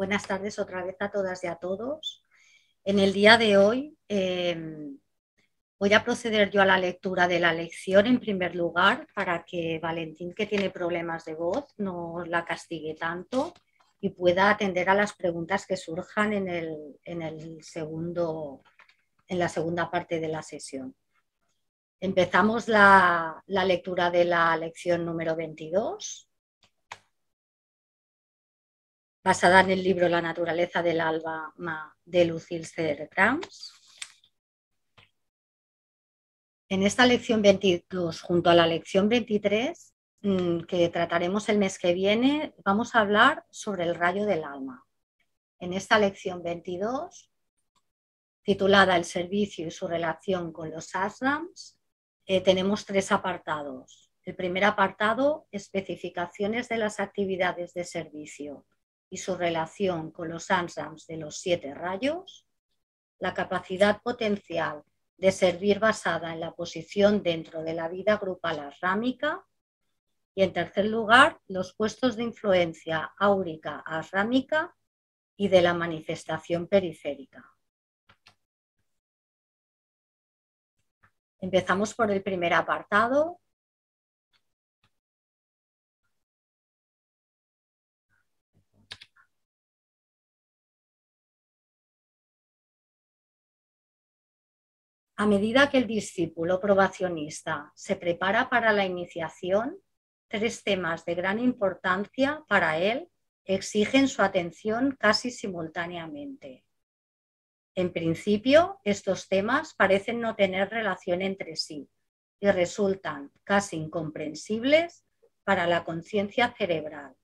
Buenas tardes otra vez a todas y a todos. En el día de hoy voy a proceder yo a la lectura de la lección en primer lugar para que Valentín, que tiene problemas de voz, no la castigue tanto y pueda atender a las preguntas que surjan en la segunda parte de la sesión. Empezamos la lectura de la lección número 22. Basada en el libro La naturaleza del alma de Lucille Crams. En esta lección 22, junto a la lección 23, que trataremos el mes que viene, vamos a hablar sobre el rayo del alma. En esta lección 22, titulada El servicio y su relación con los ashrams, tenemos 3 apartados. El primer apartado, especificaciones de las actividades de servicio y su relación con los ashrams de los 7 rayos, la capacidad potencial de servir basada en la posición dentro de la vida grupal ashrámica, y en tercer lugar, los puestos de influencia áurica ashrámica y de la manifestación periférica. Empezamos por el primer apartado. A medida que el discípulo probacionista se prepara para la iniciación, 3 temas de gran importancia para él exigen su atención casi simultáneamente. En principio, estos temas parecen no tener relación entre sí y resultan casi incomprensibles para la conciencia cerebral,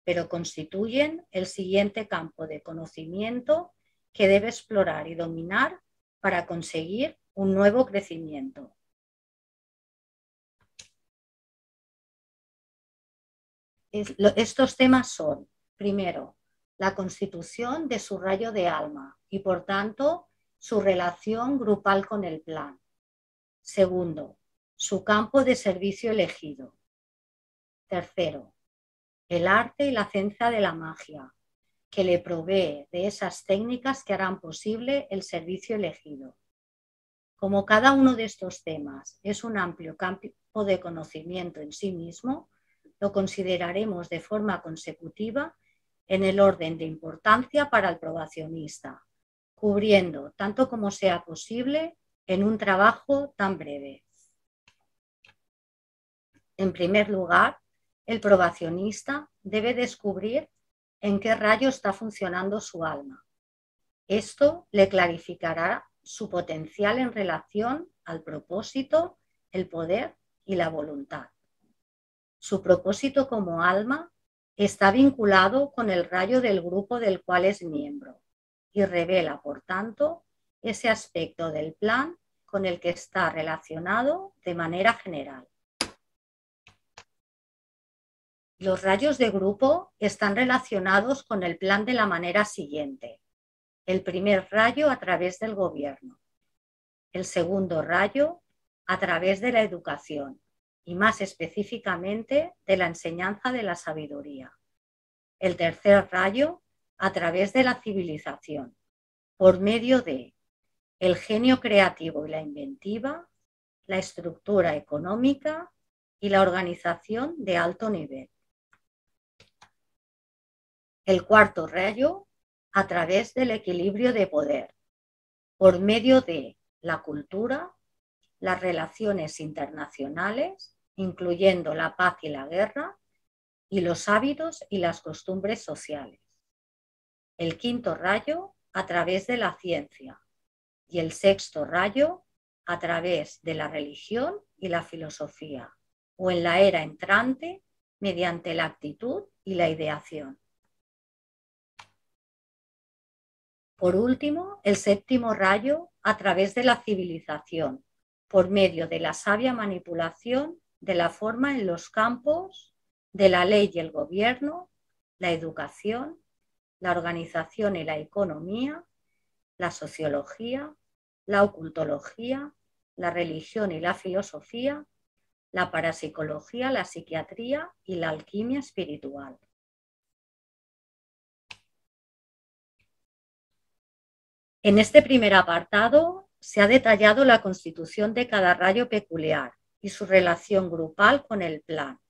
pero constituyen el siguiente campo de conocimiento que debe explorar y dominar para conseguir un nuevo crecimiento. Estos temas son, primero, la constitución de su rayo de alma y, por tanto, su relación grupal con el plan. Segundo, su campo de servicio elegido. Tercero, el arte y la ciencia de la magia, que le provee de esas técnicas que harán posible el servicio elegido. Como cada uno de estos temas es un amplio campo de conocimiento en sí mismo, lo consideraremos de forma consecutiva en el orden de importancia para el probacionista, cubriendo tanto como sea posible en un trabajo tan breve. En primer lugar, el probacionista debe descubrir en qué rayo está funcionando su alma. Esto le clarificará su potencial en relación al propósito, el poder y la voluntad. Su propósito como alma está vinculado con el rayo del grupo del cual es miembro y revela, por tanto, ese aspecto del plan con el que está relacionado de manera general. Los rayos de grupo están relacionados con el plan de la manera siguiente. El primer rayo a través del gobierno, el segundo rayo a través de la educación y más específicamente de la enseñanza de la sabiduría, el tercer rayo a través de la civilización, por medio de el genio creativo y la inventiva, la estructura económica y la organización de alto nivel. El cuarto rayo a través del equilibrio de poder, por medio de la cultura, las relaciones internacionales, incluyendo la paz y la guerra, y los hábitos y las costumbres sociales. El quinto rayo a través de la ciencia y el sexto rayo a través de la religión y la filosofía, o en la era entrante mediante la actitud y la ideación. Por último, el séptimo rayo a través de la civilización, por medio de la sabia manipulación de la forma en los campos de la ley y el gobierno, la educación, la organización y la economía, la sociología, la ocultología, la religión y la filosofía, la parapsicología, la psiquiatría y la alquimia espiritual. En este primer apartado se ha detallado la constitución de cada rayo peculiar y su relación grupal con el plan,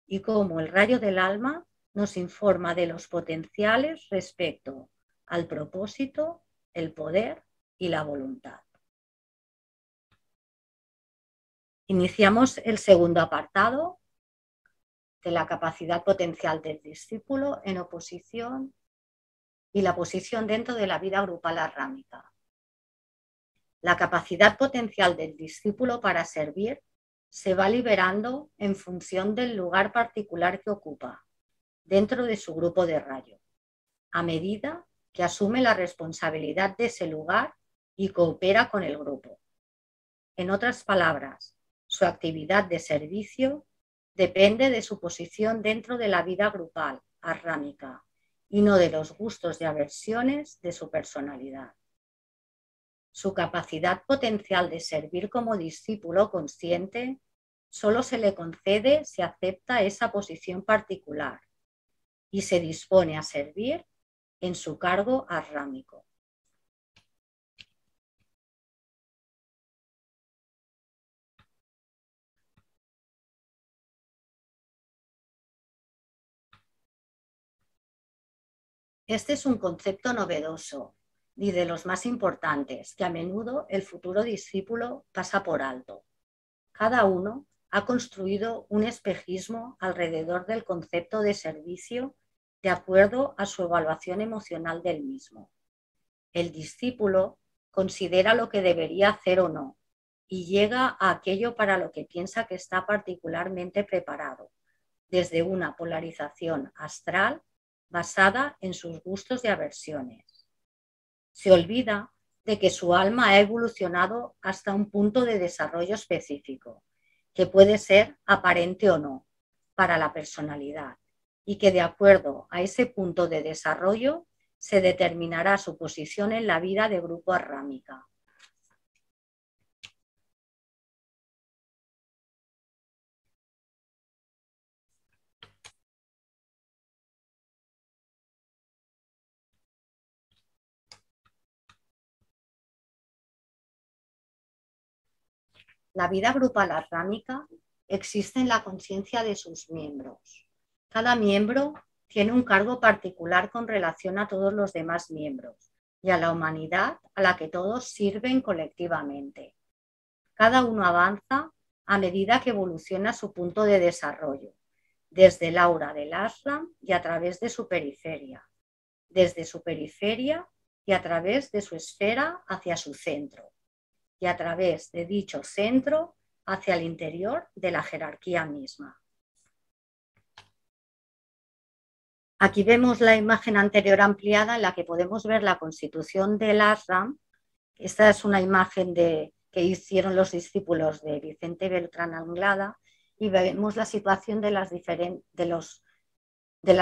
y cómo el rayo del alma nos informa de los potenciales respecto al propósito, el poder y la voluntad. Iniciamos el segundo apartado de la capacidad potencial del discípulo en oposición y la posición dentro de la vida grupal arrámica. La capacidad potencial del discípulo para servir se va liberando en función del lugar particular que ocupa dentro de su grupo de rayo, a medida que asume la responsabilidad de ese lugar y coopera con el grupo. En otras palabras, su actividad de servicio depende de su posición dentro de la vida grupal arrámica y no de los gustos y aversiones de su personalidad. Su capacidad potencial de servir como discípulo consciente solo se le concede si acepta esa posición particular y se dispone a servir en su cargo arrámico. Este es un concepto novedoso y de los más importantes que a menudo el futuro discípulo pasa por alto. Cada uno ha construido un espejismo alrededor del concepto de servicio de acuerdo a su evaluación emocional del mismo. El discípulo considera lo que debería hacer o no y llega a aquello para lo que piensa que está particularmente preparado, desde una polarización astral basada en sus gustos y aversiones. Se olvida de que su alma ha evolucionado hasta un punto de desarrollo específico, que puede ser aparente o no para la personalidad, y que de acuerdo a ese punto de desarrollo se determinará su posición en la vida de grupo arrámica. La vida grupal arrámica existe en la conciencia de sus miembros. Cada miembro tiene un cargo particular con relación a todos los demás miembros y a la humanidad a la que todos sirven colectivamente. Cada uno avanza a medida que evoluciona su punto de desarrollo, desde el aura del ashram y a través de su periferia, desde su periferia y a través de su esfera hacia su centro, y a través de dicho centro hacia el interior de la jerarquía misma. Aquí vemos la imagen anterior ampliada en la que podemos ver la constitución del ashram. Esta es una imagen que hicieron los discípulos de Vicente Beltrán Anglada y vemos la situación de las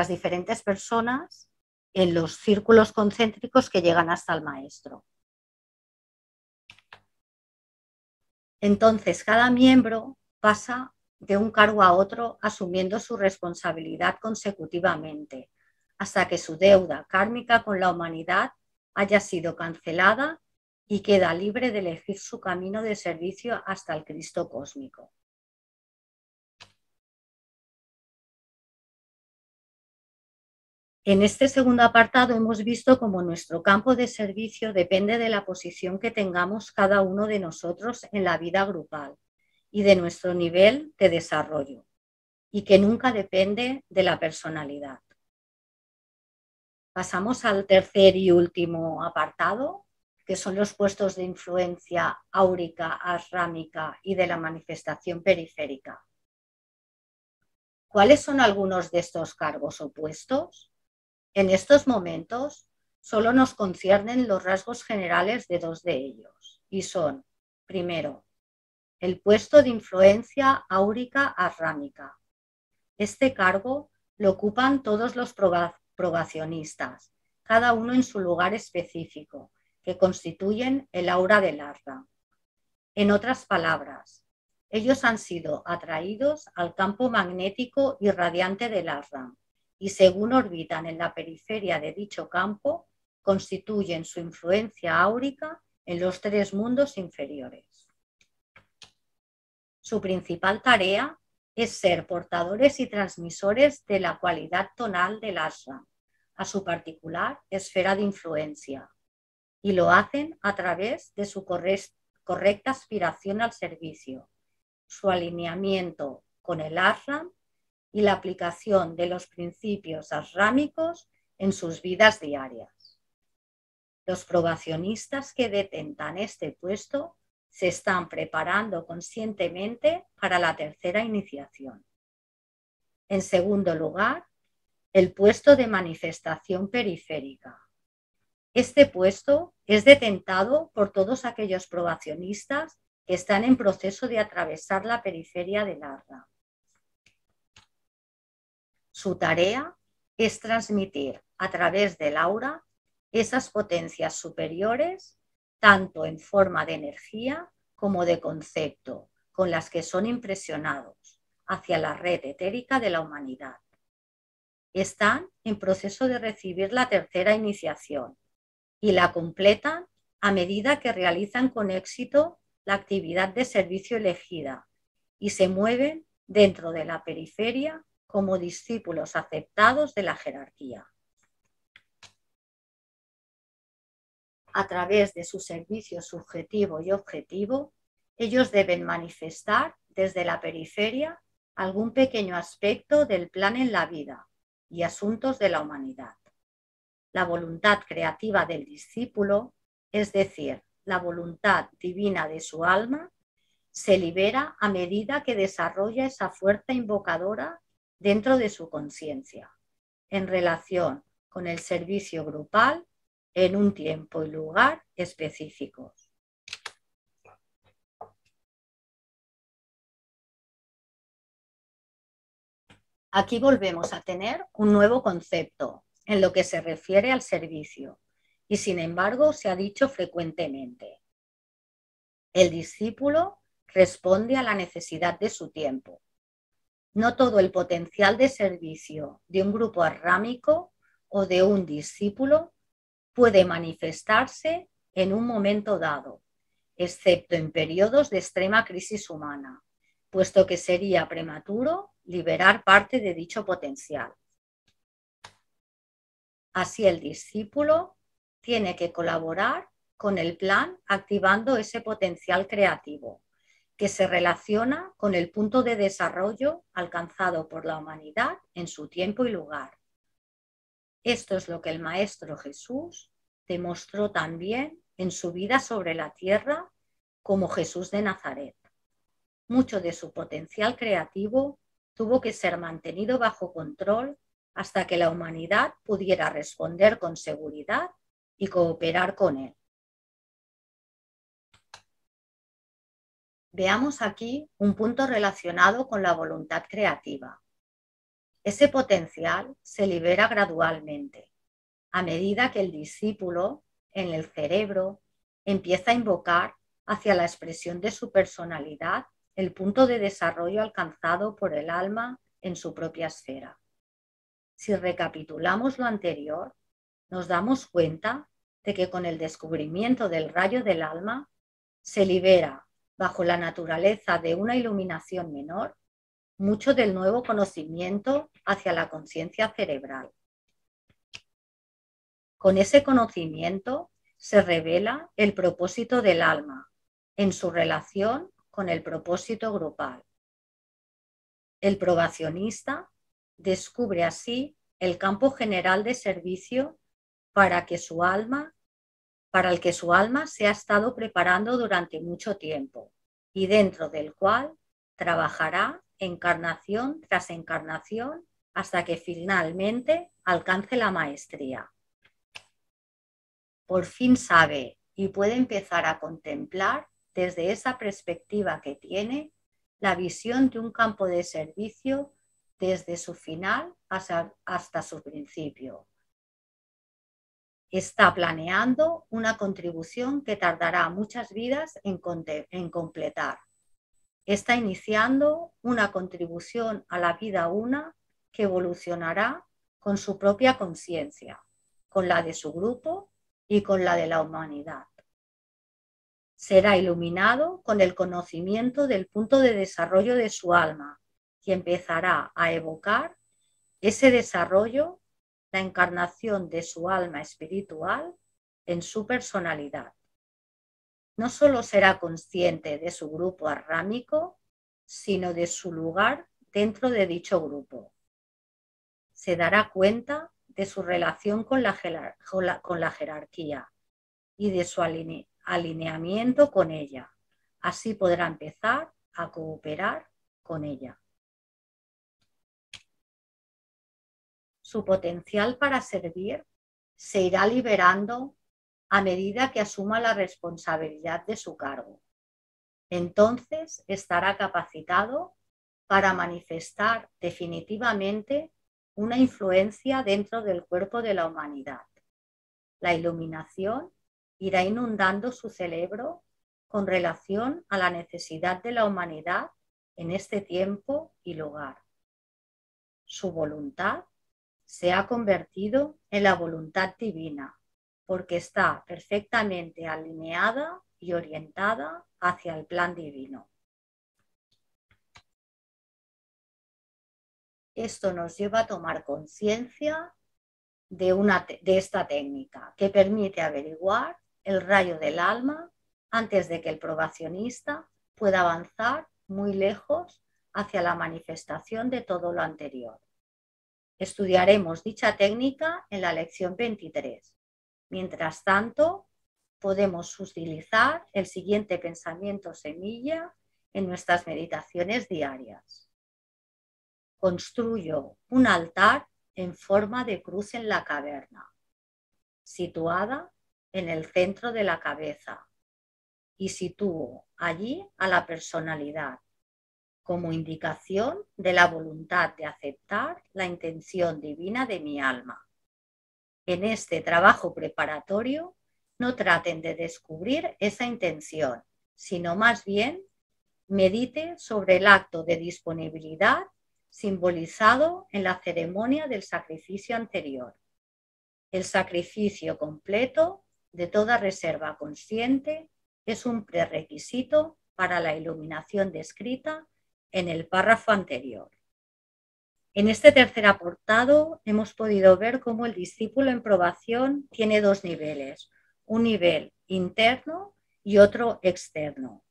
diferentes personas en los círculos concéntricos que llegan hasta el maestro. Entonces, cada miembro pasa de un cargo a otro asumiendo su responsabilidad consecutivamente, hasta que su deuda kármica con la humanidad haya sido cancelada y queda libre de elegir su camino de servicio hasta el Cristo cósmico. En este segundo apartado hemos visto cómo nuestro campo de servicio depende de la posición que tengamos cada uno de nosotros en la vida grupal y de nuestro nivel de desarrollo, y que nunca depende de la personalidad. Pasamos al tercer y último apartado, que son los puestos de influencia áurica, ashrámica y de la manifestación periférica. ¿Cuáles son algunos de estos cargos o puestos? En estos momentos solo nos conciernen los rasgos generales de dos de ellos, y son, primero, el puesto de influencia áurica ashrámica. Este cargo lo ocupan todos los probacionistas, cada uno en su lugar específico, que constituyen el aura del ashram. En otras palabras, ellos han sido atraídos al campo magnético y radiante del ashram, y según orbitan en la periferia de dicho campo, constituyen su influencia áurica en los 3 mundos inferiores. Su principal tarea es ser portadores y transmisores de la cualidad tonal del ashram a su particular esfera de influencia, y lo hacen a través de su correcta aspiración al servicio, su alineamiento con el ashram y la aplicación de los principios ashrámicos en sus vidas diarias. Los probacionistas que detentan este puesto se están preparando conscientemente para la tercera iniciación. En segundo lugar, el puesto de manifestación periférica. Este puesto es detentado por todos aquellos probacionistas que están en proceso de atravesar la periferia del ashram. Su tarea es transmitir a través del aura esas potencias superiores, tanto en forma de energía como de concepto, con las que son impresionados hacia la red etérica de la humanidad. Están en proceso de recibir la tercera iniciación y la completan a medida que realizan con éxito la actividad de servicio elegida y se mueven dentro de la periferia como discípulos aceptados de la jerarquía. A través de su servicio subjetivo y objetivo, ellos deben manifestar desde la periferia algún pequeño aspecto del plan en la vida y asuntos de la humanidad. La voluntad creativa del discípulo, es decir, la voluntad divina de su alma, se libera a medida que desarrolla esa fuerza invocadora dentro de su conciencia, en relación con el servicio grupal en un tiempo y lugar específicos. Aquí volvemos a tener un nuevo concepto en lo que se refiere al servicio, y sin embargo se ha dicho frecuentemente. El discípulo responde a la necesidad de su tiempo. No todo el potencial de servicio de un grupo arrámico o de un discípulo puede manifestarse en un momento dado, excepto en periodos de extrema crisis humana, puesto que sería prematuro liberar parte de dicho potencial. Así el discípulo tiene que colaborar con el plan activando ese potencial creativo, que se relaciona con el punto de desarrollo alcanzado por la humanidad en su tiempo y lugar. Esto es lo que el Maestro Jesús demostró también en su vida sobre la tierra como Jesús de Nazaret. Mucho de su potencial creativo tuvo que ser mantenido bajo control hasta que la humanidad pudiera responder con seguridad y cooperar con él. Veamos aquí un punto relacionado con la voluntad creativa. Ese potencial se libera gradualmente, a medida que el discípulo, en el cerebro, empieza a invocar hacia la expresión de su personalidad el punto de desarrollo alcanzado por el alma en su propia esfera. Si recapitulamos lo anterior, nos damos cuenta de que con el descubrimiento del rayo del alma se libera, bajo la naturaleza de una iluminación menor, mucho del nuevo conocimiento hacia la conciencia cerebral. Con ese conocimiento se revela el propósito del alma en su relación con el propósito grupal. El probacionista descubre así el campo general de servicio para el que su alma se ha estado preparando durante mucho tiempo y dentro del cual trabajará encarnación tras encarnación hasta que finalmente alcance la maestría. Por fin sabe y puede empezar a contemplar desde esa perspectiva que tiene la visión de un campo de servicio desde su final hasta su principio. Está planeando una contribución que tardará muchas vidas en completar. Está iniciando una contribución a la vida una que evolucionará con su propia conciencia. con la de su grupo y con la de la humanidad. Será iluminado con el conocimiento del punto de desarrollo de su alma y empezará a evocar ese desarrollo, la encarnación de su alma espiritual en su personalidad. No solo será consciente de su grupo arrámico, sino de su lugar dentro de dicho grupo. Se dará cuenta de su relación con la jerarquía y de su alineamiento con ella. Así podrá empezar a cooperar con ella. Su potencial para servir se irá liberando a medida que asuma la responsabilidad de su cargo. Entonces estará capacitado para manifestar definitivamente una influencia dentro del cuerpo de la humanidad. La iluminación irá inundando su cerebro con relación a la necesidad de la humanidad en este tiempo y lugar. Su voluntad se ha convertido en la voluntad divina porque está perfectamente alineada y orientada hacia el plan divino. Esto nos lleva a tomar conciencia de esta técnica que permite averiguar el rayo del alma antes de que el probacionista pueda avanzar muy lejos hacia la manifestación de todo lo anterior. Estudiaremos dicha técnica en la lección 23. Mientras tanto, podemos utilizar el siguiente pensamiento semilla en nuestras meditaciones diarias. Construyo un altar en forma de cruz en la caverna, situada en el centro de la cabeza, y sitúo allí a la personalidad como indicación de la voluntad de aceptar la intención divina de mi alma. En este trabajo preparatorio, no traten de descubrir esa intención, sino más bien medite sobre el acto de disponibilidad simbolizado en la ceremonia del sacrificio anterior. El sacrificio completo de toda reserva consciente es un prerequisito para la iluminación descrita en el párrafo anterior. En este tercer apartado hemos podido ver cómo el discípulo en probación tiene dos niveles, un nivel interno y otro externo.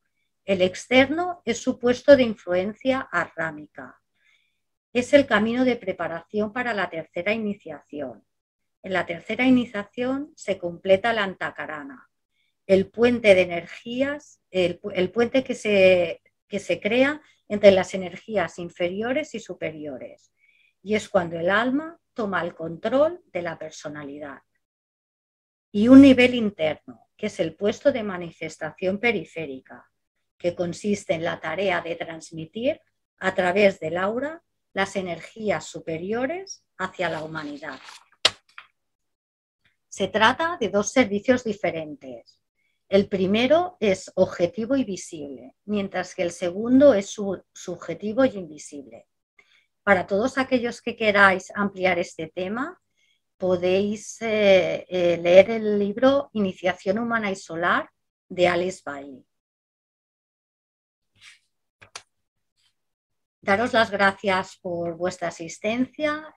El externo es su puesto de influencia arrámica. Es el camino de preparación para la tercera iniciación. En la tercera iniciación se completa la antakarana, el puente de energías, el puente que se crea entre las energías inferiores y superiores. Y es cuando el alma toma el control de la personalidad. Y un nivel interno, que es el puesto de manifestación periférica, que consiste en la tarea de transmitir a través del aura las energías superiores hacia la humanidad. Se trata de dos servicios diferentes. El primero es objetivo y visible, mientras que el segundo es subjetivo y invisible. Para todos aquellos que queráis ampliar este tema, podéis leer el libro Iniciación Humana y Solar de Alice Bailey. Daros las gracias por vuestra asistencia.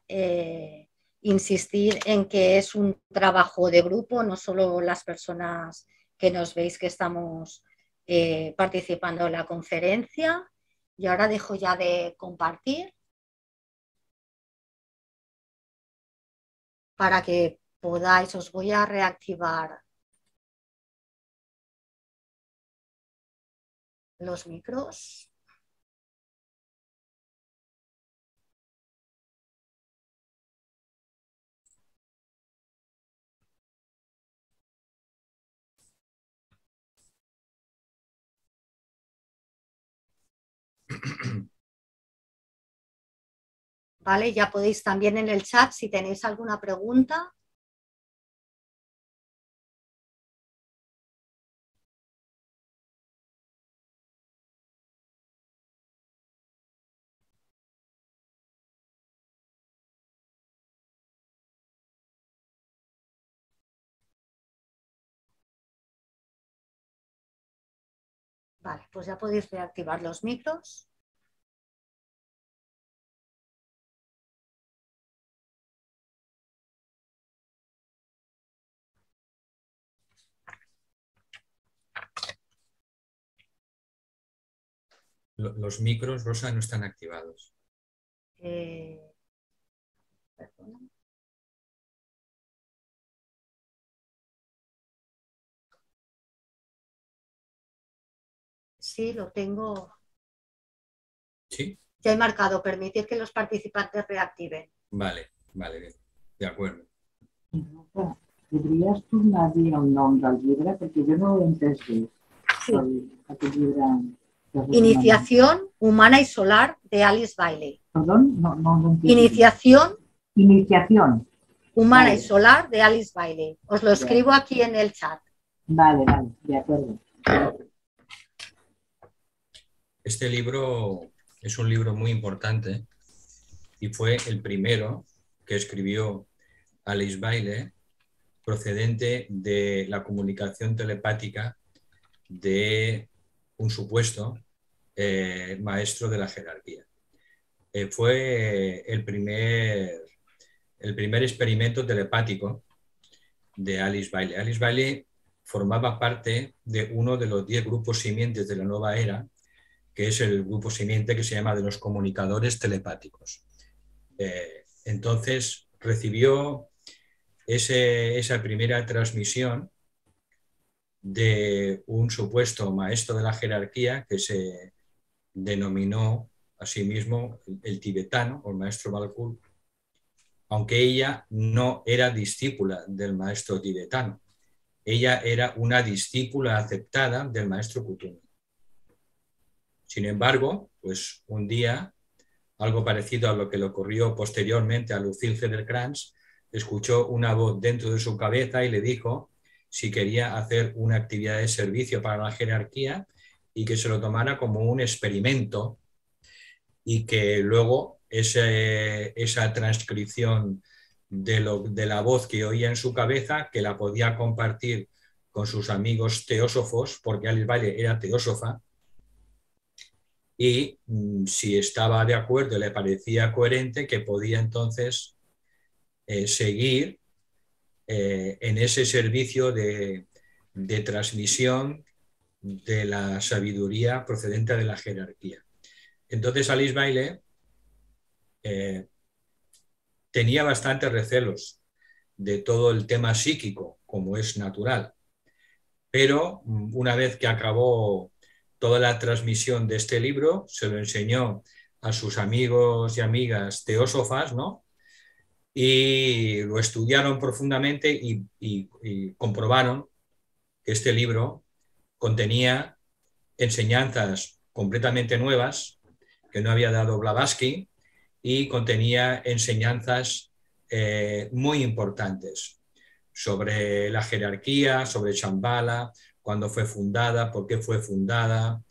Insistir en que es un trabajo de grupo, no solo las personas que nos veis que estamos participando en la conferencia. Y ahora dejo ya de compartir para que podáis, os voy a reactivar los micros. Vale, ya podéis también en el chat si tenéis alguna pregunta. Vale, pues ya podéis reactivar los micros. Los micros, Rosa, no están activados. Perdona. Sí, lo tengo. ¿Sí? Ya he marcado, permitir que los participantes reactiven. Vale, vale, bien. De acuerdo. Podries tornar a dir el nom del llibre? Perquè jo no ho he entès bé. Sí. Aquest llibre... Iniciación humana y solar de Alice Bailey. Perdón, no lo entiendo. Iniciación humana Vale. y solar de Alice Bailey. Os lo escribo aquí en el chat. Vale, de acuerdo. Este libro es un libro muy importante y fue el primero que escribió Alice Bailey, procedente de la comunicación telepática de un supuesto maestro de la jerarquía. Fue el primer experimento telepático de Alice Bailey. Alice Bailey formaba parte de uno de los 10 grupos simientes de la nueva era, que es el grupo simiente que se llama de los comunicadores telepáticos. Entonces recibió esa primera transmisión de un supuesto maestro de la jerarquía que se denominó a sí mismo el tibetano o el maestro Balkul, aunque ella no era discípula del maestro tibetano. Ella era una discípula aceptada del maestro Kutumi. Sin embargo, pues un día, algo parecido a lo que le ocurrió posteriormente a Lucille Hederkrans, escuchó una voz dentro de su cabeza y le dijo si quería hacer una actividad de servicio para la jerarquía y que se lo tomara como un experimento y que luego esa transcripción de la voz que oía en su cabeza, que la podía compartir con sus amigos teósofos, porque Alice Bailey era teósofa, y si estaba de acuerdo, le parecía coherente, que podía entonces seguir en ese servicio de transmisión de la sabiduría procedente de la jerarquía. Entonces Alice Bailey tenía bastantes recelos de todo el tema psíquico, como es natural, pero una vez que acabó toda la transmisión de este libro, se lo enseñó a sus amigos y amigas teósofas, ¿no? Y lo estudiaron profundamente y comprobaron que este libro contenía enseñanzas completamente nuevas que no había dado Blavatsky y contenía enseñanzas muy importantes sobre la jerarquía, sobre Shambhala, cuándo fue fundada, por qué fue fundada,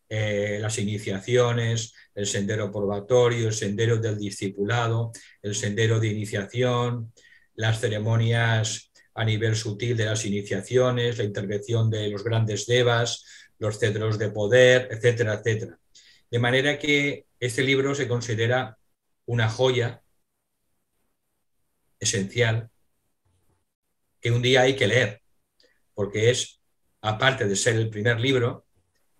las iniciaciones, el sendero probatorio, el sendero del discipulado, el sendero de iniciación, las ceremonias a nivel sutil de las iniciaciones, la intervención de los grandes devas, los cetros de poder, etcétera, etcétera. De manera que este libro se considera una joya esencial que un día hay que leer, porque es, aparte de ser el primer libro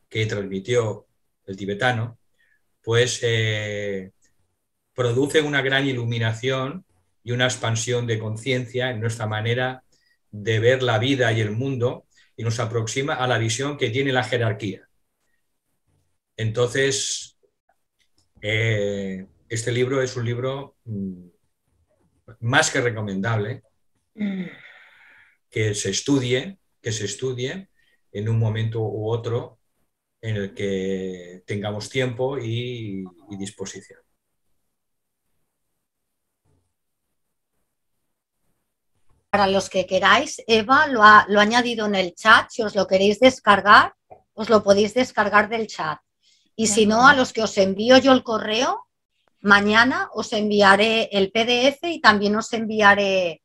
que transmitió el tibetano, pues produce una gran iluminación y una expansión de conciencia en nuestra manera de ver la vida y el mundo y nos aproxima a la visión que tiene la jerarquía. Entonces, este libro es un libro más que recomendable que se estudie en un momento u otro en el que tengamos tiempo y disposición. Para los que queráis, Eva lo ha añadido en el chat. Si os lo queréis descargar, os lo podéis descargar del chat. Y si no, a los que os envío yo el correo, mañana os enviaré el PDF y también os enviaré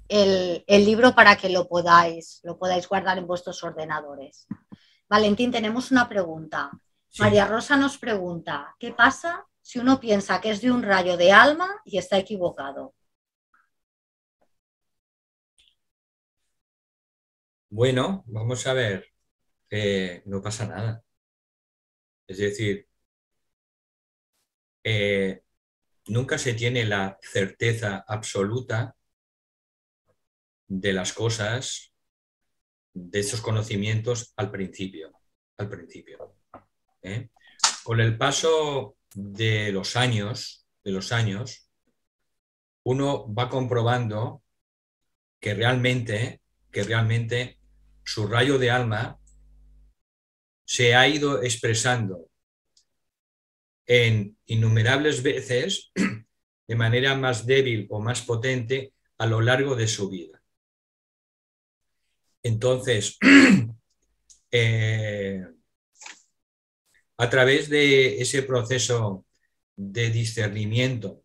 el libro para que lo podáis guardar en vuestros ordenadores. Valentín, tenemos una pregunta. Sí. María Rosa nos pregunta, ¿qué pasa si uno piensa que es de un rayo de alma y está equivocado? Bueno, vamos a ver. No pasa nada. Es decir, nunca se tiene la certeza absoluta de las cosas, de esos conocimientos al principio. ¿Eh? Con el paso de los años, uno va comprobando que realmente su rayo de alma se ha ido expresando en innumerables veces de manera más débil o más potente a lo largo de su vida. Entonces, a través de ese proceso de discernimiento,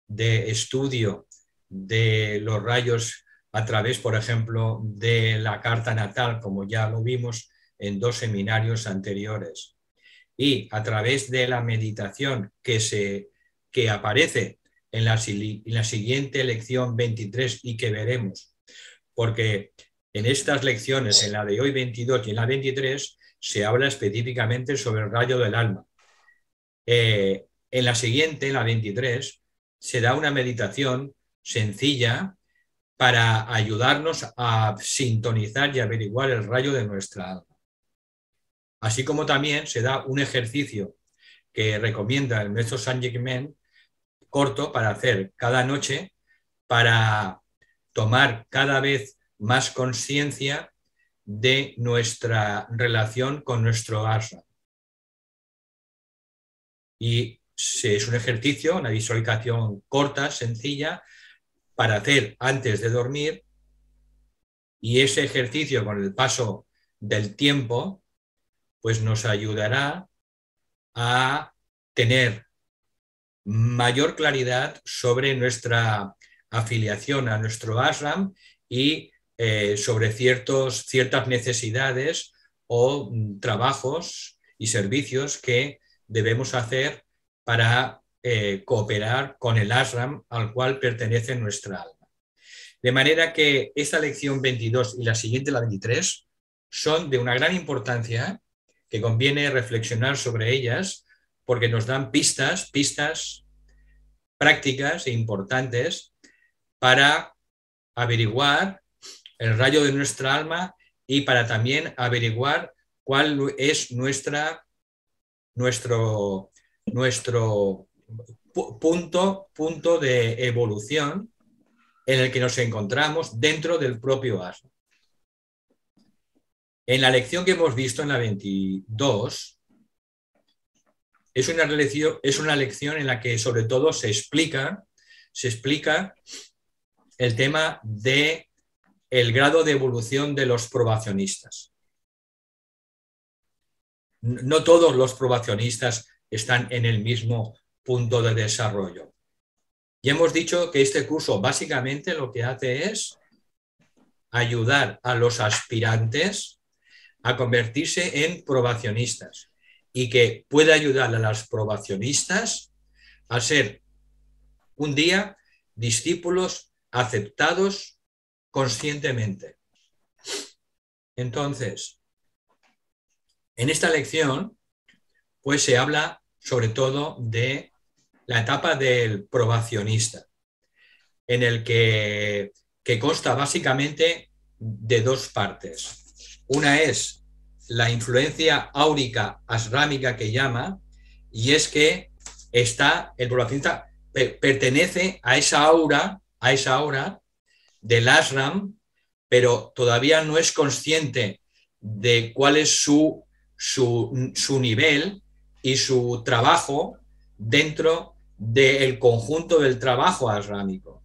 de estudio de los rayos a través, por ejemplo, de la carta natal, como ya lo vimos en 2 seminarios anteriores, y a través de la meditación que aparece en la siguiente lección 23 y que veremos, porque en estas lecciones, en la de hoy 22 y en la 23, se habla específicamente sobre el rayo del alma. En la siguiente, en la 23, se da una meditación sencilla para ayudarnos a sintonizar y averiguar el rayo de nuestra alma. Así como también se da un ejercicio que recomienda el maestro Saint-Germain, corto, para hacer cada noche, para tomar cada vez más conciencia de nuestra relación con nuestro ashram. Y es un ejercicio, una visualización corta, sencilla, para hacer antes de dormir, y ese ejercicio con el paso del tiempo pues nos ayudará a tener mayor claridad sobre nuestra afiliación a nuestro ashram y sobre ciertas necesidades o trabajos y servicios que debemos hacer para cooperar con el ashram al cual pertenece nuestra alma. De manera que esta lección 22 y la siguiente, la 23, son de una gran importancia, que conviene reflexionar sobre ellas, porque nos dan pistas prácticas e importantes para averiguar el rayo de nuestra alma y para también averiguar cuál es nuestro punto de evolución en el que nos encontramos dentro del propio ashram. En la lección que hemos visto, en la 22, es una lección en la que sobre todo se explica el tema del grado de evolución de los probacionistas. No todos los probacionistas están en el mismo punto de desarrollo. Y hemos dicho que este curso básicamente lo que hace es ayudar a los aspirantes a convertirse en probacionistas y que puede ayudar a los probacionistas a ser un día discípulos aceptados conscientemente. Entonces, en esta lección, pues se habla sobre todo de la etapa del probacionista, en el que consta básicamente de 2 partes. Una es la influencia áurica ashrámica que llama, y es que el probacionista pertenece a esa aura del ashram, pero todavía no es consciente de cuál es su nivel y su trabajo dentro del conjunto del trabajo ashrámico.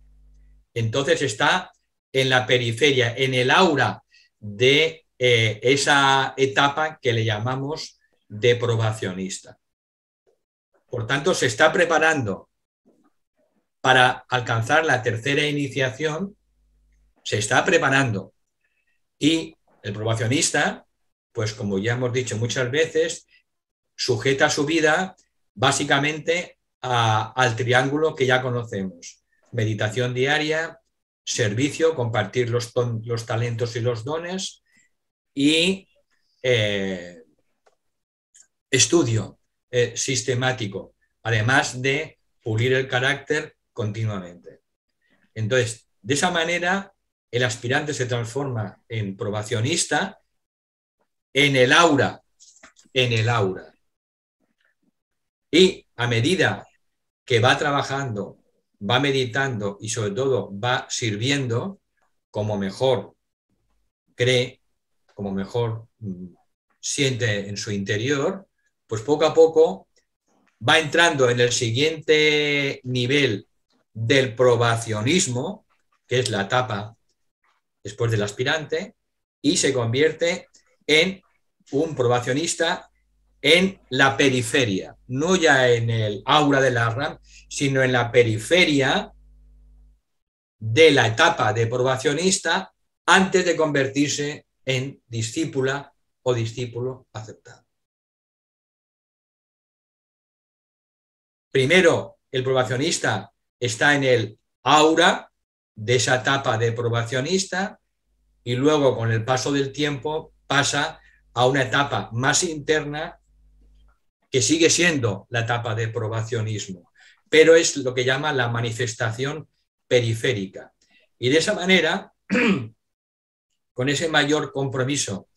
Entonces está en la periferia, en el aura de esa etapa que le llamamos de probacionista. Por tanto, se está preparando para alcanzar la tercera iniciación, se está preparando, y el probacionista pues como ya hemos dicho muchas veces, sujeta su vida básicamente al triángulo que ya conocemos: meditación diaria, servicio, compartir los talentos y los dones, y estudio sistemático, además de pulir el carácter continuamente. Entonces, de esa manera, el aspirante se transforma en probacionista en el aura. Y a medida que va trabajando, va meditando y sobre todo va sirviendo, como mejor cree, como mejor siente en su interior, pues poco a poco va entrando en el siguiente nivel del probacionismo, que es la etapa después del aspirante, y se convierte en un probacionista en la periferia, no ya en el aura del ashram, sino en la periferia de la etapa de probacionista antes de convertirse en discípula o discípulo aceptado. Primero, el probacionista está en el aura de esa etapa de probacionista y luego, con el paso del tiempo, pasa a una etapa más interna que sigue siendo la etapa de probacionismo, pero es lo que llama la manifestación periférica. Y de esa manera, con ese mayor compromiso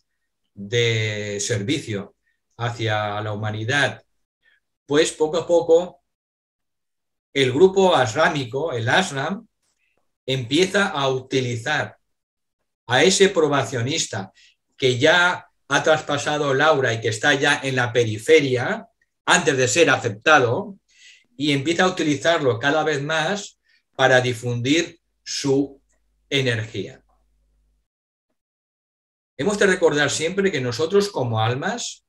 de servicio hacia la humanidad, pues poco a poco el grupo ashrámico, el ashram, empieza a utilizar a ese probacionista que ya ha traspasado el aura y que está ya en la periferia antes de ser aceptado, y empieza a utilizarlo cada vez más para difundir su energía. Hemos de recordar siempre que nosotros, como almas,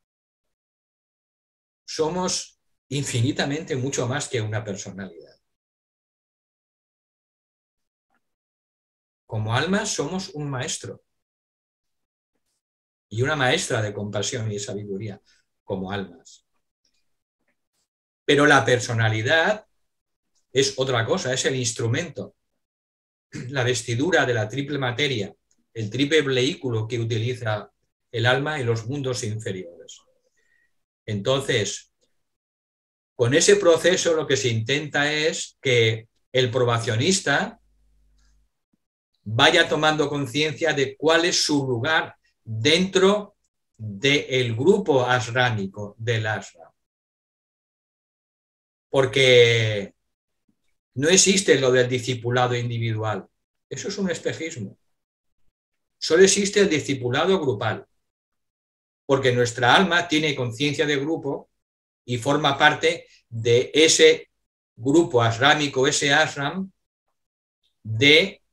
somos infinitamente mucho más que una personalidad. Como almas somos un maestro y una maestra de compasión y de sabiduría como almas. Pero la personalidad es otra cosa, es el instrumento, la vestidura de la triple materia, el triple vehículo que utiliza el alma en los mundos inferiores. Entonces, con ese proceso lo que se intenta es que el probacionista vaya tomando conciencia de cuál es su lugar dentro del grupo ashrámico del ashram. Porque no existe lo del discipulado individual. Eso es un espejismo. Solo existe el discipulado grupal. Porque nuestra alma tiene conciencia de grupo y forma parte de ese grupo ashrámico, ese ashram de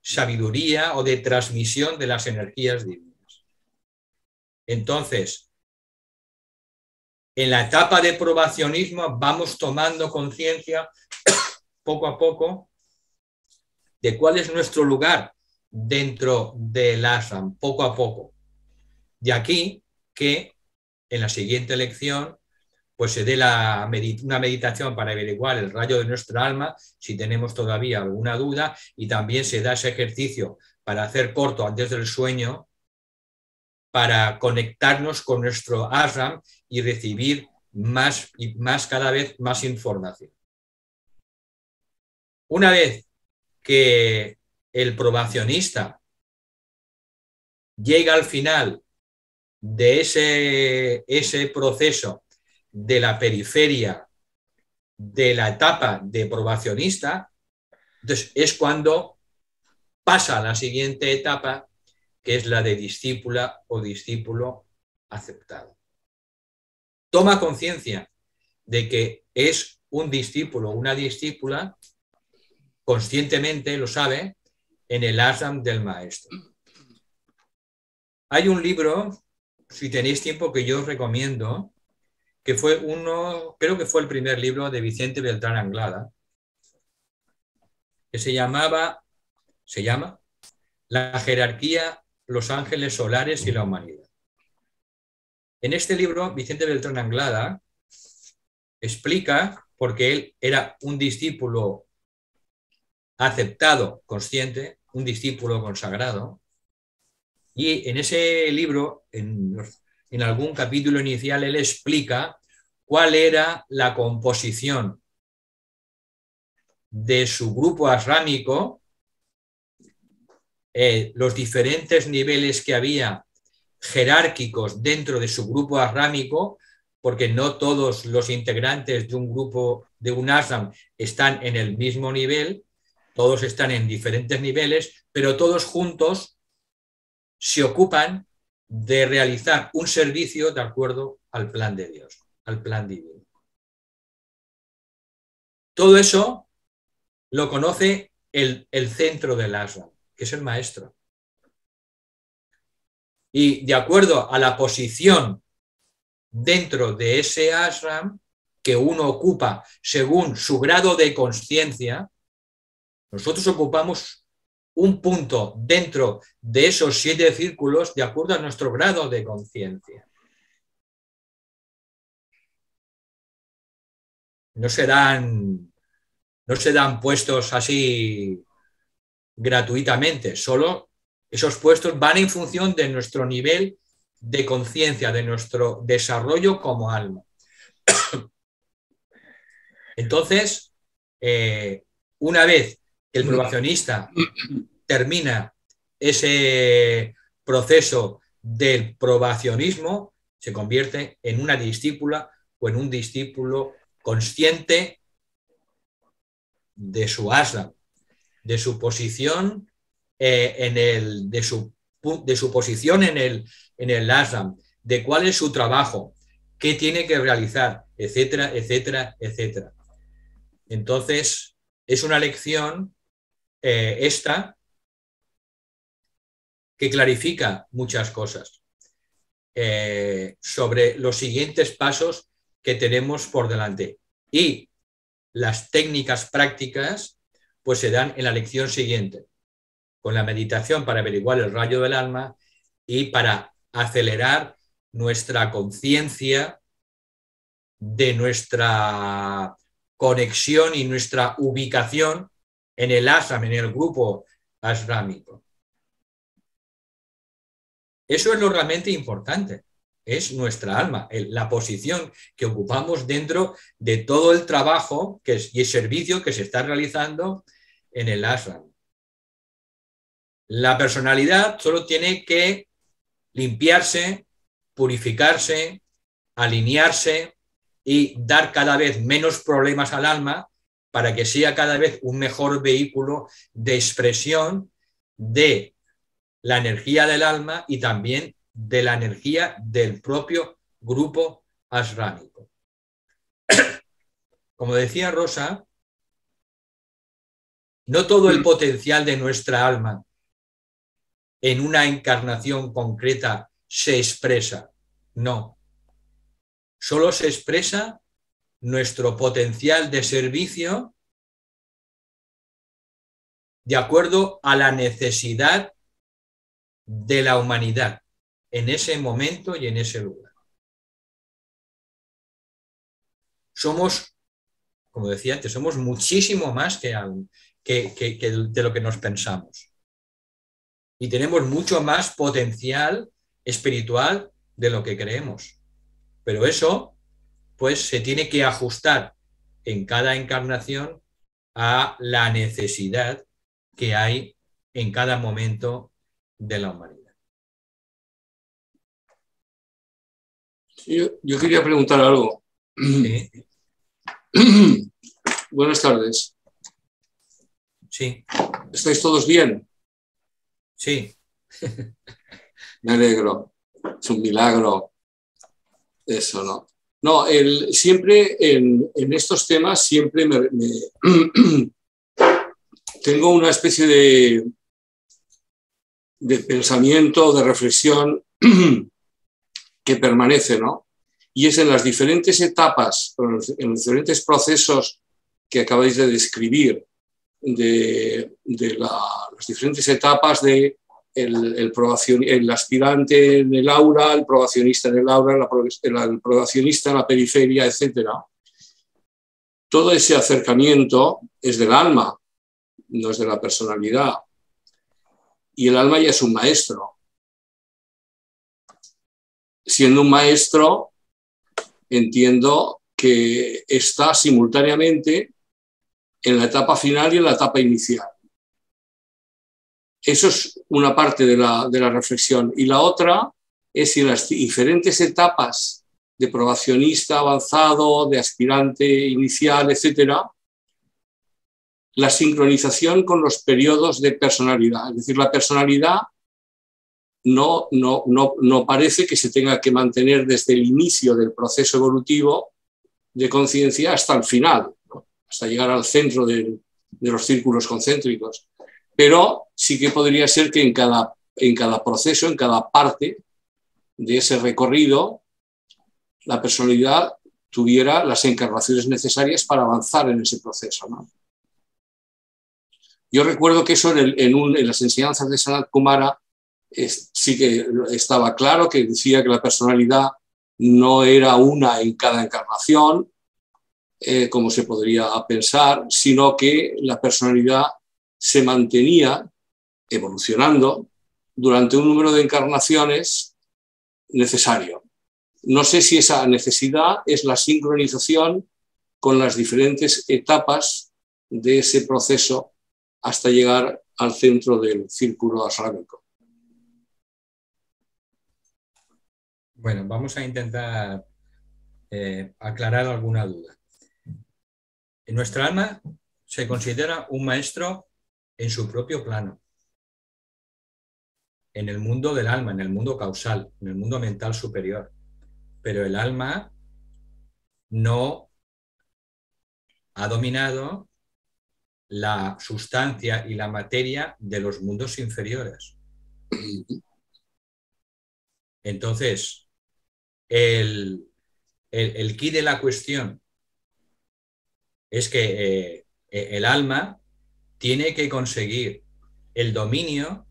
sabiduría o de transmisión de las energías divinas. Entonces, en la etapa de probacionismo vamos tomando conciencia poco a poco de cuál es nuestro lugar dentro del ashram, poco a poco. De aquí que en la siguiente lección pues se dé una meditación para averiguar el rayo de nuestra alma, si tenemos todavía alguna duda, y también se da ese ejercicio para hacer corto antes del sueño, para conectarnos con nuestro ashram y recibir más y más, cada vez más información. Una vez que el probacionista llega al final de ese proceso de la periferia de la etapa de probacionista, entonces es cuando pasa a la siguiente etapa, que es la de discípula o discípulo aceptado. Toma conciencia de que es un discípulo o una discípula, conscientemente lo sabe, en el ashram del maestro. Hay un libro, si tenéis tiempo, que yo os recomiendo, que fue creo que fue el primer libro de Vicente Beltrán Anglada, que se llama La jerarquía, los ángeles solares y la humanidad. En este libro, Vicente Beltrán Anglada explica, porque él era un discípulo aceptado, consciente, un discípulo consagrado, y en ese libro, en algún capítulo inicial, él explica cuál era la composición de su grupo ashrámico, los diferentes niveles que había jerárquicos dentro de su grupo ashrámico, porque no todos los integrantes de un grupo, de un ashram, están en el mismo nivel, todos están en diferentes niveles, pero todos juntos se ocupan de realizar un servicio de acuerdo al plan de Dios, al plan divino. Todo eso lo conoce el centro del ashram, que es el maestro. Y de acuerdo a la posición dentro de ese ashram que uno ocupa según su grado de consciencia, nosotros ocupamos un punto dentro de esos 7 círculos de acuerdo a nuestro grado de conciencia. No se dan puestos así gratuitamente, solo esos puestos van en función de nuestro nivel de conciencia, de nuestro desarrollo como alma. Entonces, una vez que el probacionista termina ese proceso del probacionismo, se convierte en una discípula o en un discípulo consciente de su ashram, de su posición de su posición en el ashram, de cuál es su trabajo, qué tiene que realizar, etcétera, etcétera, etcétera. Entonces, es una lección esta que clarifica muchas cosas sobre los siguientes pasos que tenemos por delante. Y las técnicas prácticas pues se dan en la lección siguiente, con la meditación para averiguar el rayo del alma y para acelerar nuestra conciencia de nuestra conexión y nuestra ubicación en el ashram, en el grupo ashrámico. Eso es lo realmente importante, es nuestra alma, la posición que ocupamos dentro de todo el trabajo y el servicio que se está realizando en el ashram. La personalidad solo tiene que limpiarse, purificarse, alinearse y dar cada vez menos problemas al alma para que sea cada vez un mejor vehículo de expresión de la energía del alma y también de la energía del propio grupo ashrámico. Como decía Rosa, no todo el potencial de nuestra alma en una encarnación concreta se expresa, no. Solo se expresa nuestro potencial de servicio de acuerdo a la necesidad de la humanidad en ese momento y en ese lugar. Somos, como decía antes, somos muchísimo más que de lo que nos pensamos. Y tenemos mucho más potencial espiritual de lo que creemos. Pero eso, pues, se tiene que ajustar en cada encarnación a la necesidad que hay en cada momento de la humanidad. Yo quería preguntar algo. ¿Sí? Buenas tardes. Sí. ¿Estáis todos bien? Sí. Me alegro. Es un milagro. Eso, ¿no? No, siempre en estos temas siempre tengo una especie de pensamiento, de reflexión que permanece, ¿no? Y es en las diferentes etapas, en los diferentes procesos que acabáis de describir, de las diferentes etapas de el aspirante en el aura, el probacionista en el aura, el probacionista en la periferia, etc. Todo ese acercamiento es del alma, no es de la personalidad. Y el alma ya es un maestro. Siendo un maestro, entiendo que está simultáneamente en la etapa final y en la etapa inicial. Eso es una parte de la reflexión. Y la otra es si en las diferentes etapas de probacionista avanzado, de aspirante inicial, etcétera, la sincronización con los periodos de personalidad. Es decir, la personalidad no parece que se tenga que mantener desde el inicio del proceso evolutivo de conciencia hasta el final, ¿no? Hasta llegar al centro de los círculos concéntricos. Pero sí que podría ser que en cada proceso, en cada parte de ese recorrido, la personalidad tuviera las encarnaciones necesarias para avanzar en ese proceso, ¿no? Yo recuerdo que eso en las enseñanzas de Sanat Kumara sí que estaba claro, que decía que la personalidad no era una en cada encarnación, como se podría pensar, sino que la personalidad se mantenía evolucionando durante un número de encarnaciones necesario. No sé si esa necesidad es la sincronización con las diferentes etapas de ese proceso hasta llegar al centro del círculo asrámico. Bueno, vamos a intentar aclarar alguna duda. Nuestra alma se considera un maestro en su propio plano, en el mundo del alma, en el mundo causal, en el mundo mental superior. Pero el alma no ha dominado la sustancia y la materia de los mundos inferiores. Entonces, el quid de la cuestión es que el alma tiene que conseguir el dominio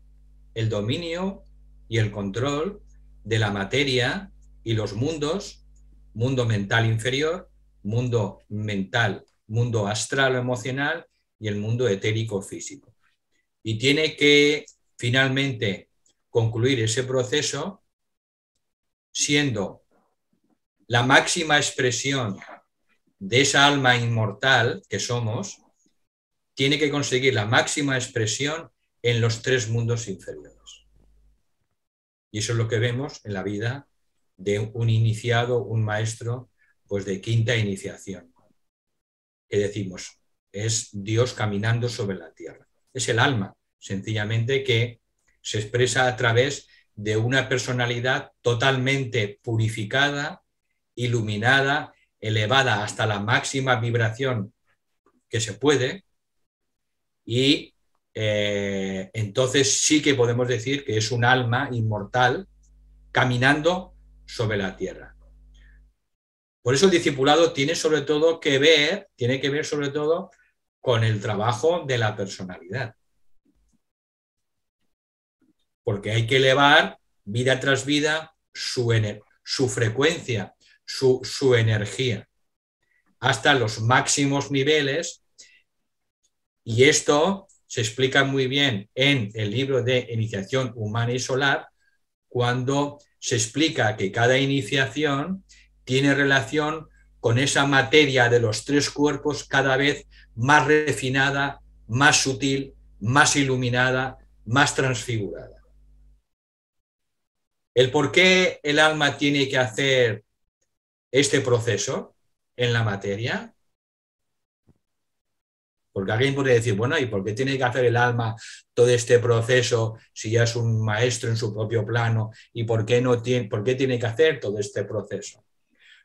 y el control de la materia y los mundos, mundo mental inferior, mundo mental, mundo astral o emocional y el mundo etérico físico. Y tiene que finalmente concluir ese proceso siendo la máxima expresión de esa alma inmortal que somos, tiene que conseguir la máxima expresión en los tres mundos inferiores. Y eso es lo que vemos en la vida de un iniciado, un maestro, pues de quinta iniciación. Que decimos, es Dios caminando sobre la tierra. Es el alma, sencillamente, que se expresa a través de una personalidad totalmente purificada, iluminada, elevada hasta la máxima vibración que se puede, y entonces sí que podemos decir que es un alma inmortal caminando sobre la tierra. Por eso el discipulado tiene que ver sobre todo con el trabajo de la personalidad. Porque hay que elevar vida tras vida su frecuencia, su energía, hasta los máximos niveles. Y esto se explica muy bien en el libro de Iniciación Humana y Solar, cuando se explica que cada iniciación tiene relación con esa materia de los tres cuerpos cada vez más refinada, más sutil, más iluminada, más transfigurada. El por qué el alma tiene que hacer este proceso en la materia. Porque alguien puede decir, bueno, ¿y por qué tiene que hacer el alma todo este proceso si ya es un maestro en su propio plano? ¿Y por qué tiene que hacer todo este proceso?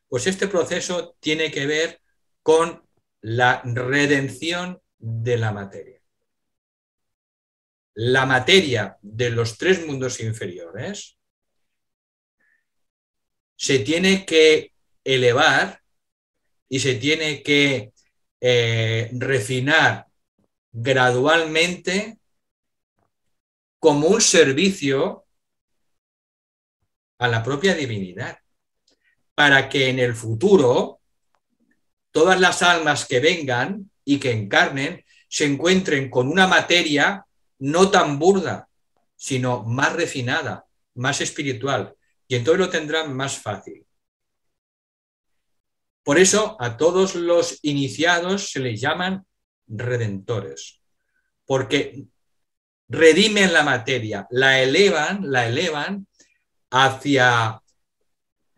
Pues este proceso tiene que ver con la redención de la materia. La materia de los tres mundos inferiores se tiene que elevar y se tiene que refinar gradualmente como un servicio a la propia divinidad, para que en el futuro todas las almas que vengan y que encarnen se encuentren con una materia no tan burda, sino más refinada, más espiritual, y entonces lo tendrán más fácil. Por eso a todos los iniciados se les llaman redentores, porque redimen la materia, la elevan hacia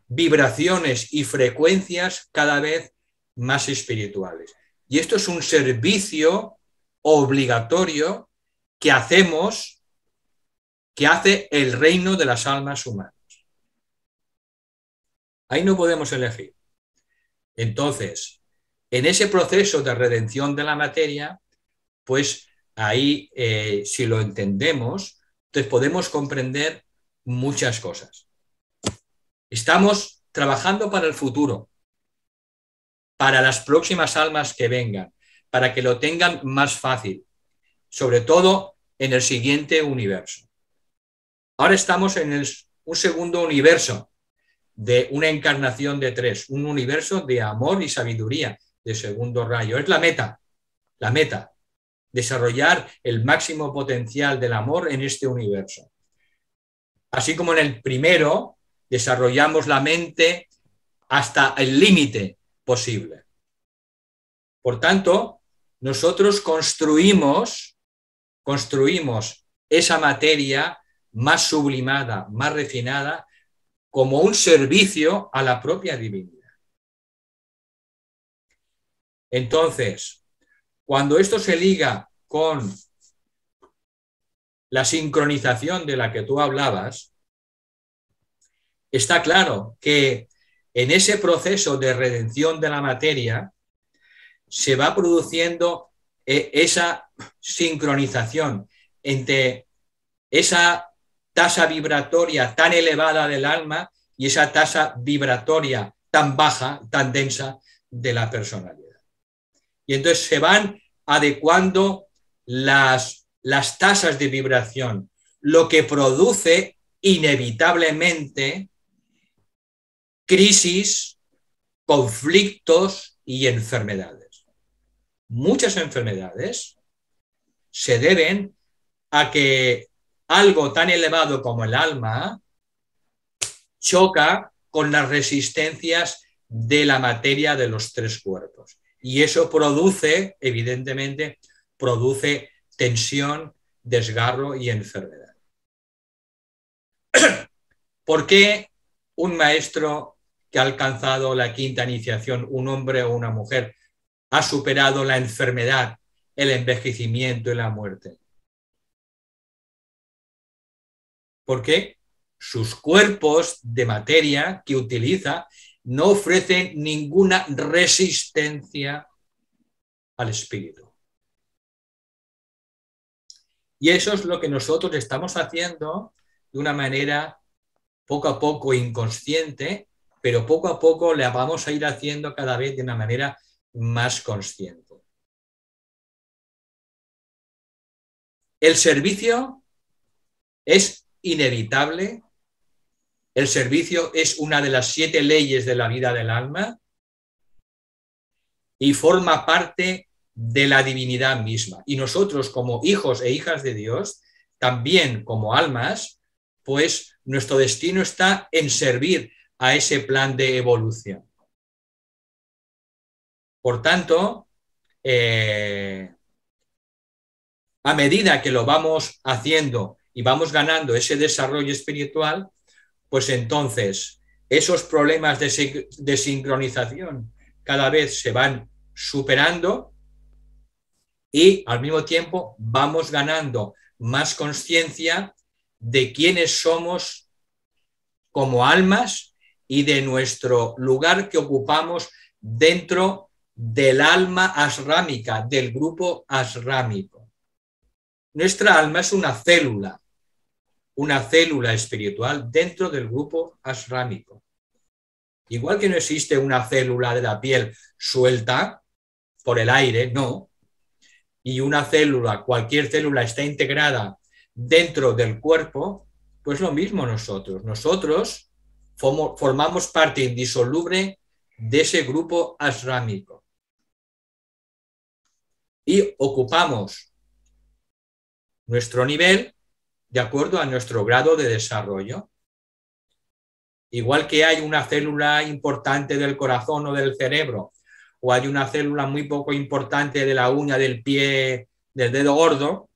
vibraciones y frecuencias cada vez más espirituales. Y esto es un servicio obligatorio que hacemos, que hace el reino de las almas humanas. Ahí no podemos elegir. Entonces, en ese proceso de redención de la materia, pues ahí, si lo entendemos, entonces podemos comprender muchas cosas. Estamos trabajando para el futuro, para las próximas almas que vengan, para que lo tengan más fácil, sobre todo en el siguiente universo. Ahora estamos en un segundo universo de una encarnación de 3, un universo de amor y sabiduría de segundo rayo. Es la meta, desarrollar el máximo potencial del amor en este universo. Así como en el primero, desarrollamos la mente hasta el límite posible. Por tanto, nosotros construimos esa materia más sublimada, más refinada, como un servicio a la propia divinidad. Entonces, cuando esto se liga con la sincronización de la que tú hablabas, está claro que en ese proceso de redención de la materia se va produciendo esa sincronización entre esa tasa vibratoria tan elevada del alma y esa tasa vibratoria tan baja, tan densa de la personalidad. Y entonces se van adecuando las tasas de vibración, lo que produce inevitablemente crisis, conflictos y enfermedades. Muchas enfermedades se deben a que algo tan elevado como el alma choca con las resistencias de la materia de los 3 cuerpos. Y eso produce, evidentemente, tensión, desgarro y enfermedad. ¿Por qué un maestro que ha alcanzado la 5ª iniciación, un hombre o una mujer, ha superado la enfermedad, el envejecimiento y la muerte? Porque sus cuerpos de materia que utiliza no ofrecen ninguna resistencia al espíritu. Y eso es lo que nosotros estamos haciendo de una manera poco a poco inconsciente, pero poco a poco la vamos a ir haciendo cada vez de una manera más consciente. El servicio es inevitable. El servicio es una de las 7 leyes de la vida del alma y forma parte de la divinidad misma. Y nosotros, como hijos e hijas de Dios, también como almas, pues nuestro destino está en servir a ese plan de evolución. Por tanto, a medida que lo vamos haciendo y vamos ganando ese desarrollo espiritual, pues entonces esos problemas de sincronización cada vez se van superando y al mismo tiempo vamos ganando más conciencia de quiénes somos como almas y de nuestro lugar que ocupamos dentro del alma asrámica, del grupo asrámico. Nuestra alma es una célula espiritual dentro del grupo asrámico. Igual que no existe una célula de la piel suelta por el aire, no. Y una célula, cualquier célula está integrada dentro del cuerpo, pues lo mismo nosotros. Nosotros formamos parte indisoluble de ese grupo ashrámico y ocupamos nuestro nivel de acuerdo a nuestro grado de desarrollo. Igual que hay una célula importante del corazón o del cerebro, o hay una célula muy poco importante de la uña del pie, del dedo gordo,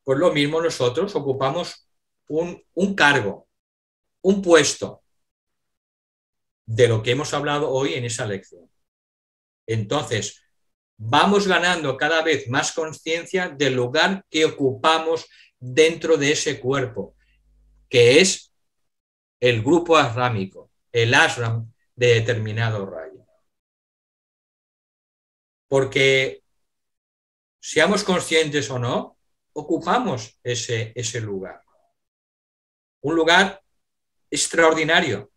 pues lo mismo nosotros ocupamos un cargo, un puesto de lo que hemos hablado hoy en esa lección. Entonces, vamos ganando cada vez más conciencia del lugar que ocupamos dentro de ese cuerpo, que es el grupo ashrámico, el ashram de determinado rayo. Porque seamos conscientes o no, ocupamos ese lugar. Un lugar extraordinario,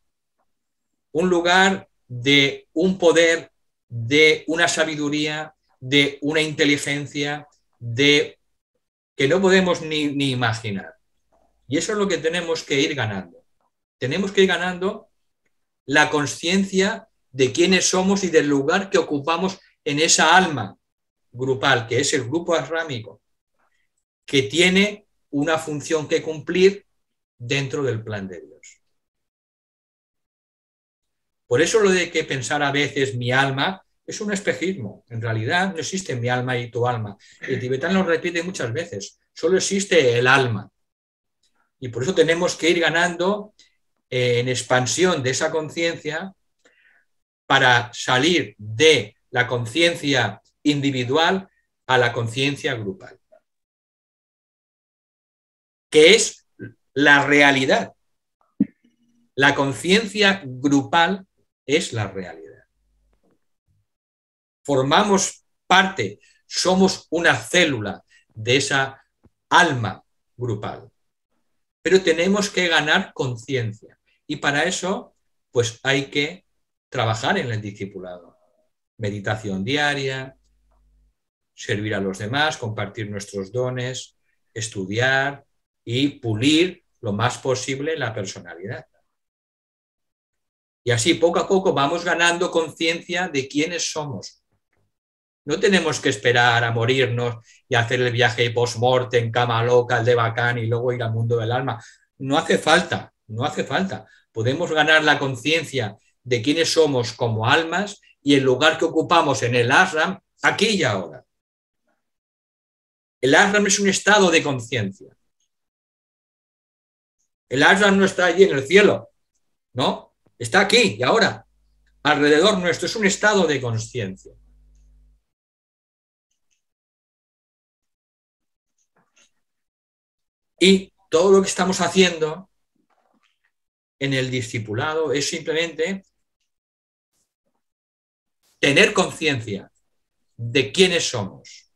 un lugar de un poder, de una sabiduría, de una inteligencia, de que no podemos ni imaginar. Y eso es lo que tenemos que ir ganando. Tenemos que ir ganando la conciencia de quiénes somos y del lugar que ocupamos en esa alma grupal, que es el grupo ashrámico, que tiene una función que cumplir dentro del plan de Dios. Por eso lo de que pensar a veces mi alma es un espejismo. En realidad no existe mi alma y tu alma. El tibetano lo repite muchas veces. Solo existe el alma. Y por eso tenemos que ir ganando en expansión de esa conciencia para salir de la conciencia individual a la conciencia grupal, que es la realidad. La conciencia grupal es la realidad. Formamos parte, somos una célula de esa alma grupal, pero tenemos que ganar conciencia y para eso pues hay que trabajar en el discipulado. Meditación diaria, servir a los demás, compartir nuestros dones, estudiar y pulir lo más posible la personalidad. Y así poco a poco vamos ganando conciencia de quiénes somos. No tenemos que esperar a morirnos y hacer el viaje post-mortem, cama loca, el de Bacán y luego ir al mundo del alma. No hace falta, no hace falta. Podemos ganar la conciencia de quiénes somos como almas y el lugar que ocupamos en el ashram aquí y ahora. El ashram es un estado de conciencia. El ashram no está allí en el cielo, ¿no? Está aquí y ahora, alrededor nuestro, es un estado de conciencia. Y todo lo que estamos haciendo en el discipulado es simplemente tener conciencia de quiénes somos.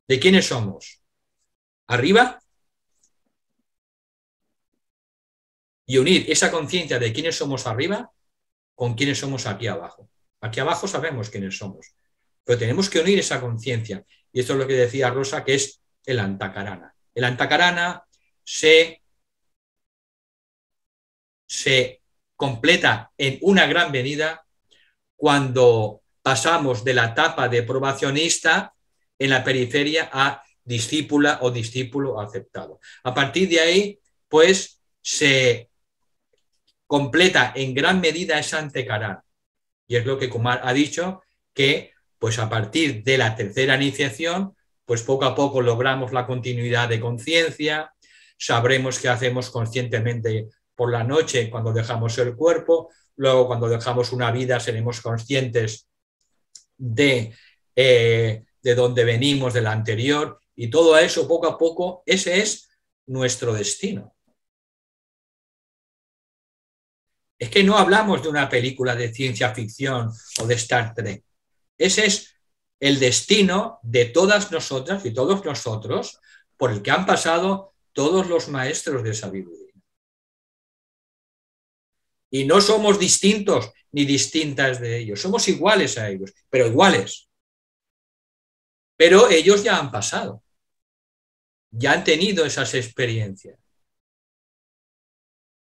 ¿De quiénes somos? Arriba. Y unir esa conciencia de quiénes somos arriba con quiénes somos aquí abajo. Aquí abajo sabemos quiénes somos, pero tenemos que unir esa conciencia. Y esto es lo que decía Rosa, que es el antakarana. El antakarana se completa en una gran medida cuando pasamos de la etapa de probacionista en la periferia a discípula o discípulo aceptado. A partir de ahí, pues, se completa en gran medida esa antakarana. Y es lo que Kumar ha dicho, que pues a partir de la tercera iniciación, pues poco a poco logramos la continuidad de conciencia, sabremos qué hacemos conscientemente por la noche cuando dejamos el cuerpo, luego cuando dejamos una vida seremos conscientes de dónde venimos, de la anterior, y todo eso poco a poco, ese es nuestro destino. Es que no hablamos de una película de ciencia ficción o de Star Trek. Ese es el destino de todas nosotras y todos nosotros por el que han pasado todos los maestros de sabiduría. Y no somos distintos ni distintas de ellos, somos iguales a ellos, pero iguales. Pero ellos ya han pasado. ya han tenido esas experiencias.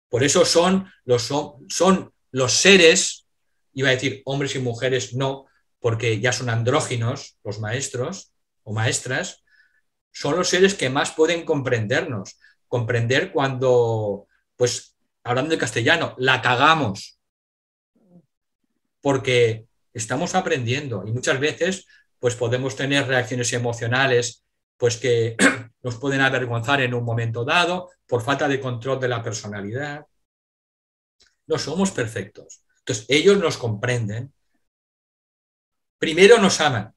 Por eso son los seres, iba a decir hombres y mujeres, no, porque ya son andróginos los maestros o maestras, son los seres que más pueden comprendernos, comprender cuando, pues hablando de castellano, la cagamos, porque estamos aprendiendo y muchas veces pues podemos tener reacciones emocionales pues que nos pueden avergonzar en un momento dado por falta de control de la personalidad. No somos perfectos. Entonces ellos nos comprenden. Primero nos aman,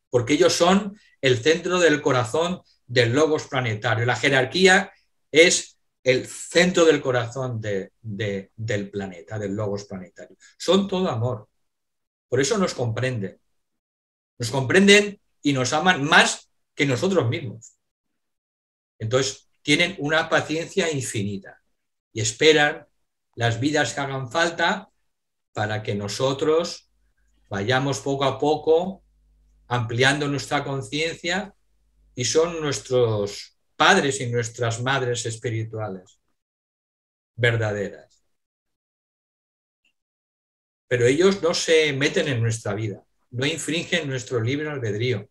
porque ellos son el centro del corazón del logos planetario. La jerarquía es el centro del corazón del planeta, del logos planetario. Son todo amor. Por eso nos comprenden. Nos comprenden y nos aman más que nosotros mismos. Entonces, tienen una paciencia infinita y esperan las vidas que hagan falta para que nosotros vayamos poco a poco ampliando nuestra conciencia, y son nuestros padres y nuestras madres espirituales verdaderas. Pero ellos no se meten en nuestra vida, no infringen nuestro libre albedrío.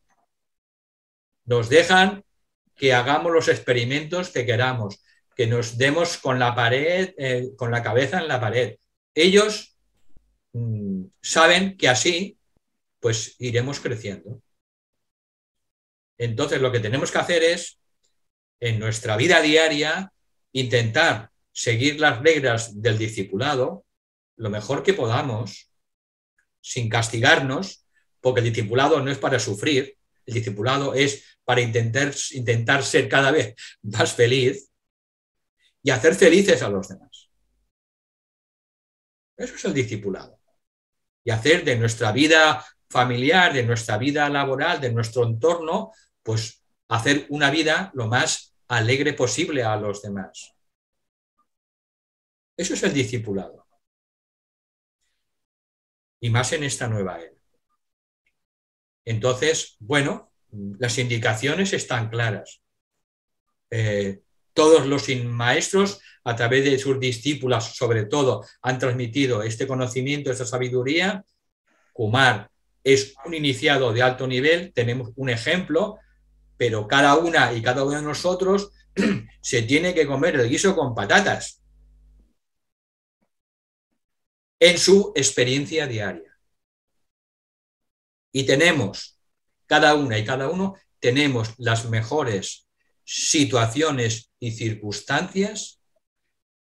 Nos dejan que hagamos los experimentos que queramos, que nos demos con la pared, con la cabeza en la pared. Ellos saben que así pues iremos creciendo. Entonces lo que tenemos que hacer es, en nuestra vida diaria, intentar seguir las reglas del discipulado lo mejor que podamos, sin castigarnos, porque el discipulado no es para sufrir, el discipulado es para intentar ser cada vez más feliz y hacer felices a los demás. Eso es el discipulado. Y hacer de nuestra vida familiar, de nuestra vida laboral, de nuestro entorno, pues hacer una vida lo más alegre posible a los demás. Eso es el discipulado. Y más en esta nueva era. Entonces, bueno, las indicaciones están claras. Todos los maestros, a través de sus discípulas, sobre todo, han transmitido este conocimiento, esta sabiduría. Kumar es un iniciado de alto nivel, tenemos un ejemplo, pero cada una y cada uno de nosotros se tiene que comer el guiso con patatas en su experiencia diaria. Y tenemos, cada una y cada uno, tenemos las mejores situaciones y circunstancias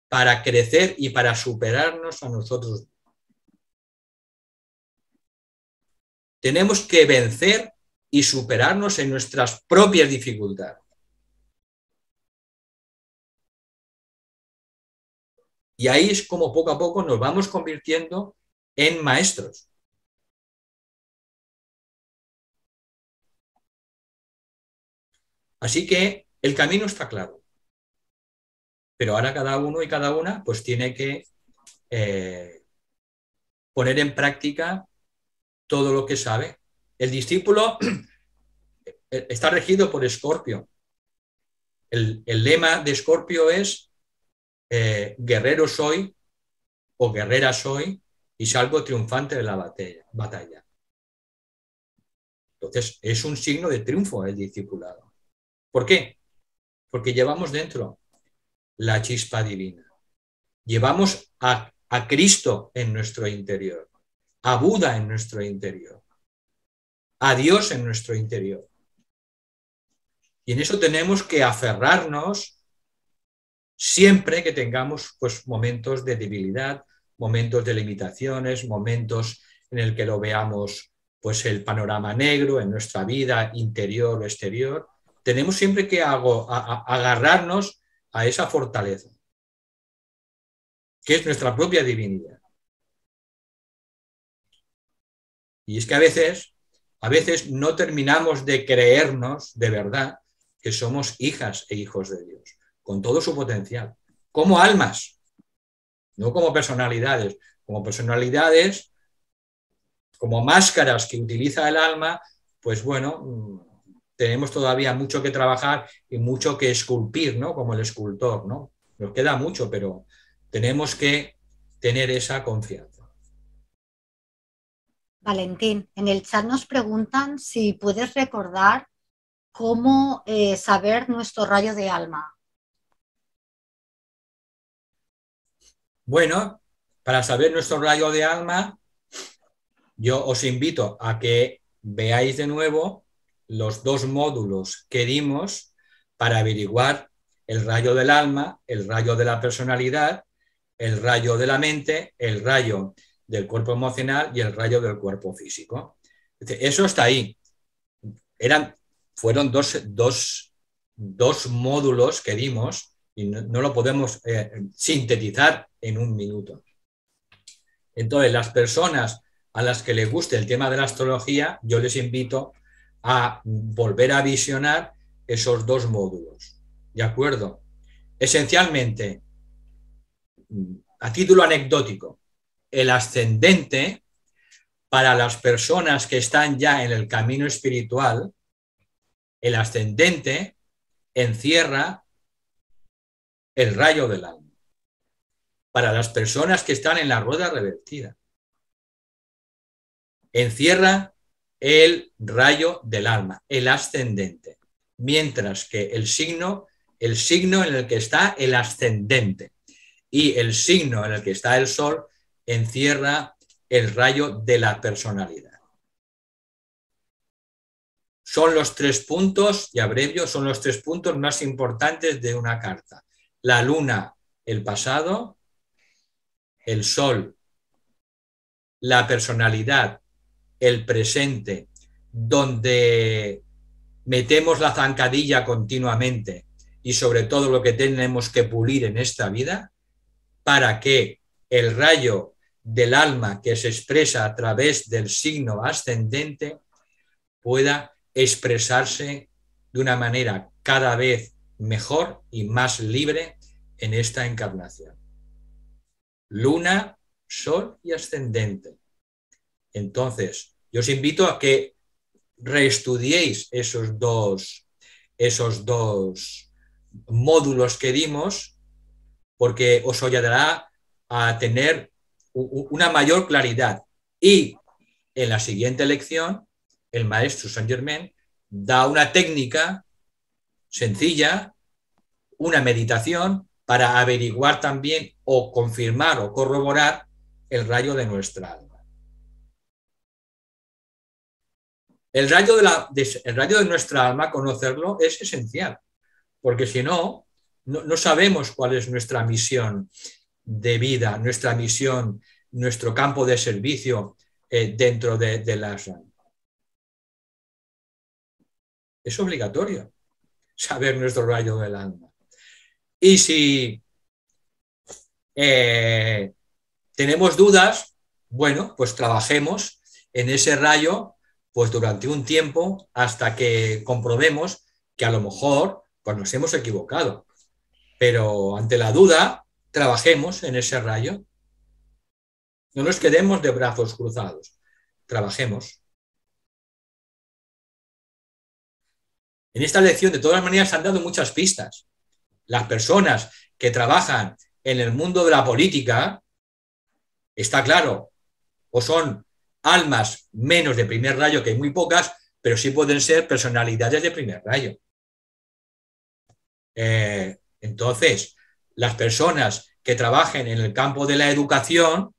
para crecer y para superarnos a nosotros. Tenemos que vencer y superarnos en nuestras propias dificultades. Y ahí es como poco a poco nos vamos convirtiendo en maestros. Así que el camino está claro. Pero ahora cada uno y cada una pues tiene que poner en práctica todo lo que sabe. El discípulo está regido por Escorpio. El lema de Escorpio es guerrero soy o guerrera soy y salgo triunfante de la batalla. Entonces es un signo de triunfo el discipulado. ¿Por qué? Porque llevamos dentro la chispa divina. Llevamos a Cristo en nuestro interior, a Buda en nuestro interior, a Dios en nuestro interior. Y en eso tenemos que aferrarnos siempre que tengamos pues, momentos de debilidad, momentos de limitaciones, momentos en el que lo veamos pues, el panorama negro en nuestra vida interior o exterior. Tenemos siempre que agarrarnos a esa fortaleza, que es nuestra propia divinidad. Y es que a veces no terminamos de creernos de verdad que somos hijas e hijos de Dios, con todo su potencial, como almas, no como personalidades. Como personalidades, como máscaras que utiliza el alma, pues bueno, tenemos todavía mucho que trabajar y mucho que esculpir, ¿no? Como el escultor, ¿no? Nos queda mucho, pero tenemos que tener esa confianza. Valentín, en el chat nos preguntan si puedes recordar cómo saber nuestro rayo de alma. Bueno, para saber nuestro rayo de alma, yo os invito a que veáis de nuevo los 2 módulos que dimos para averiguar el rayo del alma, el rayo de la personalidad, el rayo de la mente, el rayo del cuerpo emocional y el rayo del cuerpo físico. Eso está ahí. Fueron dos módulos que dimos y no lo podemos sintetizar en un minuto. Entonces, las personas a las que les guste el tema de la astrología, yo les invito a volver a visionar esos 2 módulos. ¿De acuerdo? Esencialmente, a título anecdótico, el ascendente, para las personas que están ya en el camino espiritual, el ascendente encierra el rayo del alma. Para las personas que están en la rueda revertida, encierra el rayo del alma, el ascendente, mientras que el signo en el que está el ascendente y el signo en el que está el sol encierra el rayo de la personalidad. Son los 3 puntos, y abrevio, son los 3 puntos más importantes de una carta. La luna, el pasado, el sol, la personalidad, el presente, donde metemos la zancadilla continuamente y sobre todo lo que tenemos que pulir en esta vida para que el rayo del alma que se expresa a través del signo ascendente pueda expresarse de una manera cada vez mejor y más libre en esta encarnación. Luna, sol y ascendente. Entonces, yo os invito a que reestudiéis esos dos módulos que dimos, porque os ayudará a tener una mayor claridad. Y en la siguiente lección, el maestro Saint Germain da una técnica sencilla, una meditación para averiguar también o confirmar o corroborar el rayo de nuestra alma. El rayo de nuestra alma, conocerlo es esencial, porque si no, no sabemos cuál es nuestra misión de vida, nuestra misión, nuestro campo de servicio dentro de las... Es obligatorio saber nuestro rayo del alma. Y si tenemos dudas, bueno, pues trabajemos en ese rayo pues durante un tiempo hasta que comprobemos que a lo mejor pues nos hemos equivocado. Pero ante la duda, trabajemos en ese rayo. No nos quedemos de brazos cruzados. Trabajemos. En esta lección, de todas maneras, se han dado muchas pistas. Las personas que trabajan en el mundo de la política, está claro, o son almas menos de primer rayo, que hay muy pocas, pero sí pueden ser personalidades de primer rayo. Entonces, las personas que trabajen en el campo de la educación,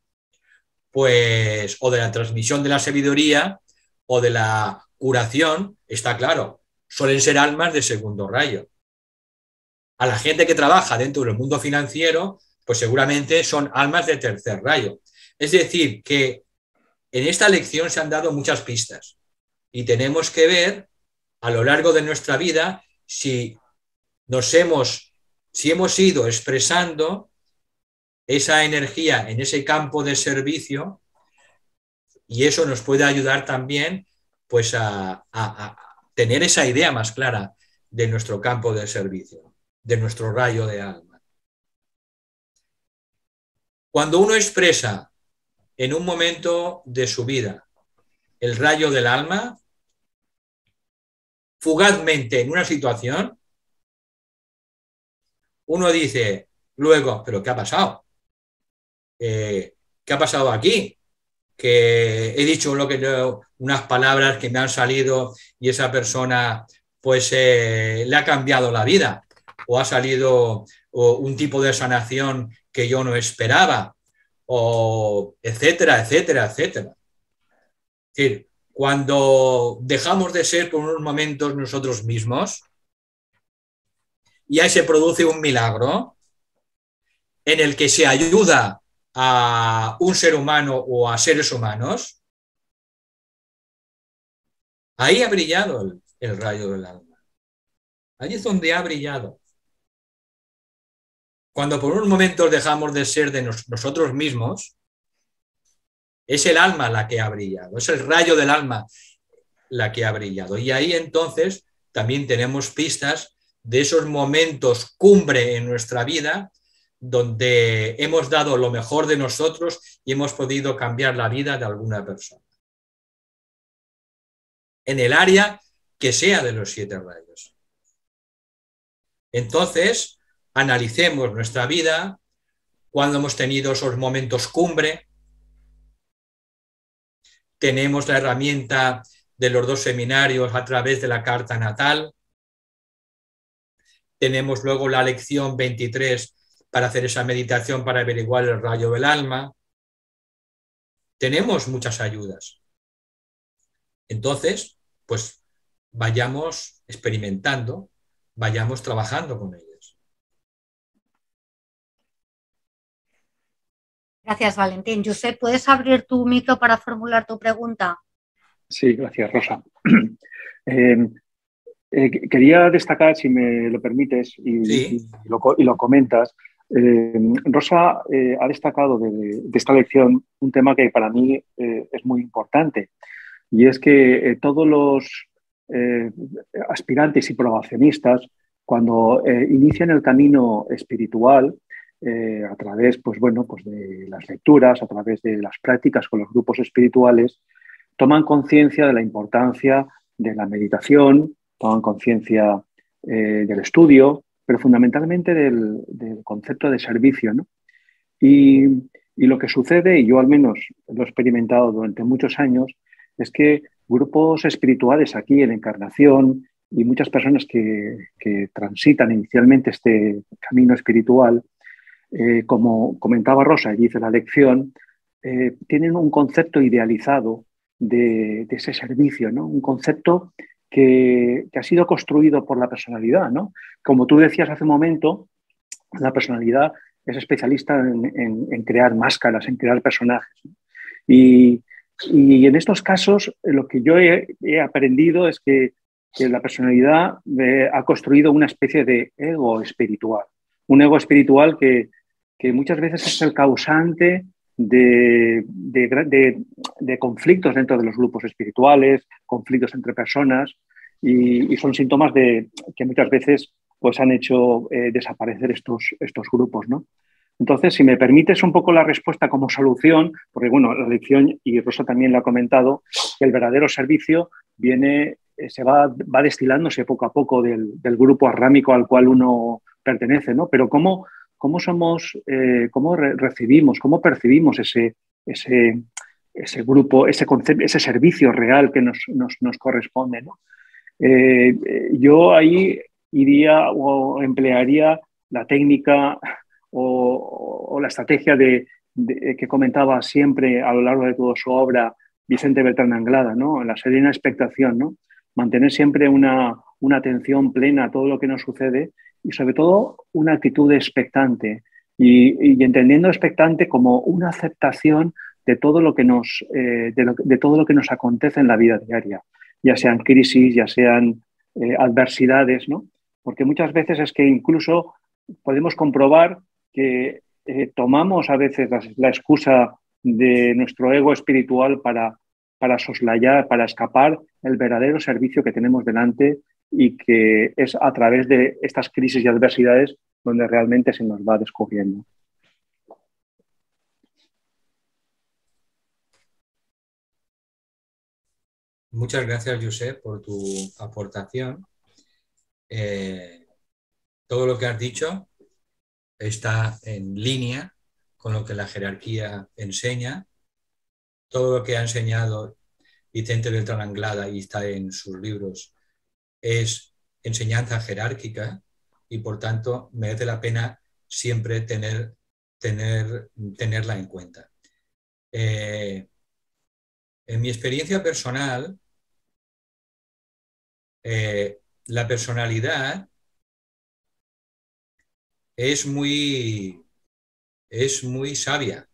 pues, o de la transmisión de la sabiduría, o de la curación, está claro, suelen ser almas de segundo rayo. A la gente que trabaja dentro del mundo financiero, pues seguramente son almas de tercer rayo. Es decir, que en esta lección se han dado muchas pistas y tenemos que ver a lo largo de nuestra vida si hemos ido expresando esa energía en ese campo de servicio, y eso nos puede ayudar también pues a tener esa idea más clara de nuestro campo de servicio, de nuestro rayo de alma. Cuando uno expresa en un momento de su vida el rayo del alma, fugazmente en una situación, uno dice luego, ¿pero qué ha pasado? ¿Qué ha pasado aquí? Que he dicho unas palabras que me han salido y esa persona pues le ha cambiado la vida o ha salido un tipo de sanación que yo no esperaba o etcétera, etcétera, etcétera. Es decir, cuando dejamos de ser por unos momentos nosotros mismos y ahí se produce un milagro en el que se ayuda a un ser humano o a seres humanos, ahí ha brillado el rayo del alma. Allí es donde ha brillado. Cuando por unos momentos dejamos de ser de nosotros mismos, es el alma la que ha brillado, es el rayo del alma la que ha brillado. Y ahí entonces también tenemos pistas de esos momentos cumbre en nuestra vida donde hemos dado lo mejor de nosotros y hemos podido cambiar la vida de alguna persona. En el área que sea de los 7 rayos. Entonces, analicemos nuestra vida, cuando hemos tenido esos momentos cumbre. Tenemos la herramienta de los 2 seminarios a través de la carta natal. Tenemos luego la lección 23 para hacer esa meditación para averiguar el rayo del alma. Tenemos muchas ayudas. Entonces, pues vayamos experimentando, vayamos trabajando con ellas. Gracias, Valentín. Josep, ¿puedes abrir tu micro para formular tu pregunta? Sí, gracias, Rosa. Quería destacar, si me lo permites, Sí. y lo comentas. Rosa ha destacado de esta lección un tema que para mí es muy importante, y es que todos los aspirantes y probacionistas, cuando inician el camino espiritual, a través pues, bueno, pues de las lecturas, a través de las prácticas con los grupos espirituales, toman conciencia de la importancia de la meditación, toman conciencia del estudio, pero fundamentalmente del concepto de servicio, ¿no? Y lo que sucede, y yo al menos lo he experimentado durante muchos años, es que grupos espirituales aquí en Encarnación y muchas personas que transitan inicialmente este camino espiritual, como comentaba Rosa y dice la lección, tienen un concepto idealizado de ese servicio, ¿no? Un concepto que ha sido construido por la personalidad, ¿no? Como tú decías hace un momento, la personalidad es especialista en crear máscaras, en crear personajes, ¿no? Y en estos casos lo que yo he aprendido es que la personalidad ha construido una especie de ego espiritual, un ego espiritual que muchas veces es el causante de conflictos dentro de los grupos espirituales, conflictos entre personas, y son síntomas que muchas veces pues, han hecho desaparecer estos grupos, ¿no? Entonces, si me permites un poco la respuesta como solución, porque bueno, la lección, y Rosa también lo ha comentado, que el verdadero servicio se va destilándose poco a poco del grupo arrámico al cual uno pertenece, ¿no? Pero cómo recibimos, cómo percibimos ese grupo, ese concepto, ese servicio real que nos corresponde, ¿no? Yo ahí iría o emplearía la técnica o la estrategia que comentaba siempre a lo largo de toda su obra Vicente Beltrán Anglada, ¿no? La serena expectación, ¿no? Mantener siempre una atención plena a todo lo que nos sucede y sobre todo una actitud expectante y entendiendo expectante como una aceptación de todo lo que de todo lo que nos acontece en la vida diaria, ya sean crisis, ya sean adversidades, ¿no? Porque muchas veces es que incluso podemos comprobar que tomamos a veces la excusa de nuestro ego espiritual para soslayar, para escapar el verdadero servicio que tenemos delante y que es a través de estas crisis y adversidades donde realmente se nos va descubriendo. Muchas gracias, Josep, por tu aportación. Todo lo que has dicho está en línea con lo que la jerarquía enseña. Todo lo que ha enseñado Vicente Beltrán Anglada y está en sus libros es enseñanza jerárquica y por tanto merece la pena siempre tenerla en cuenta. En mi experiencia personal, la personalidad es muy sabia,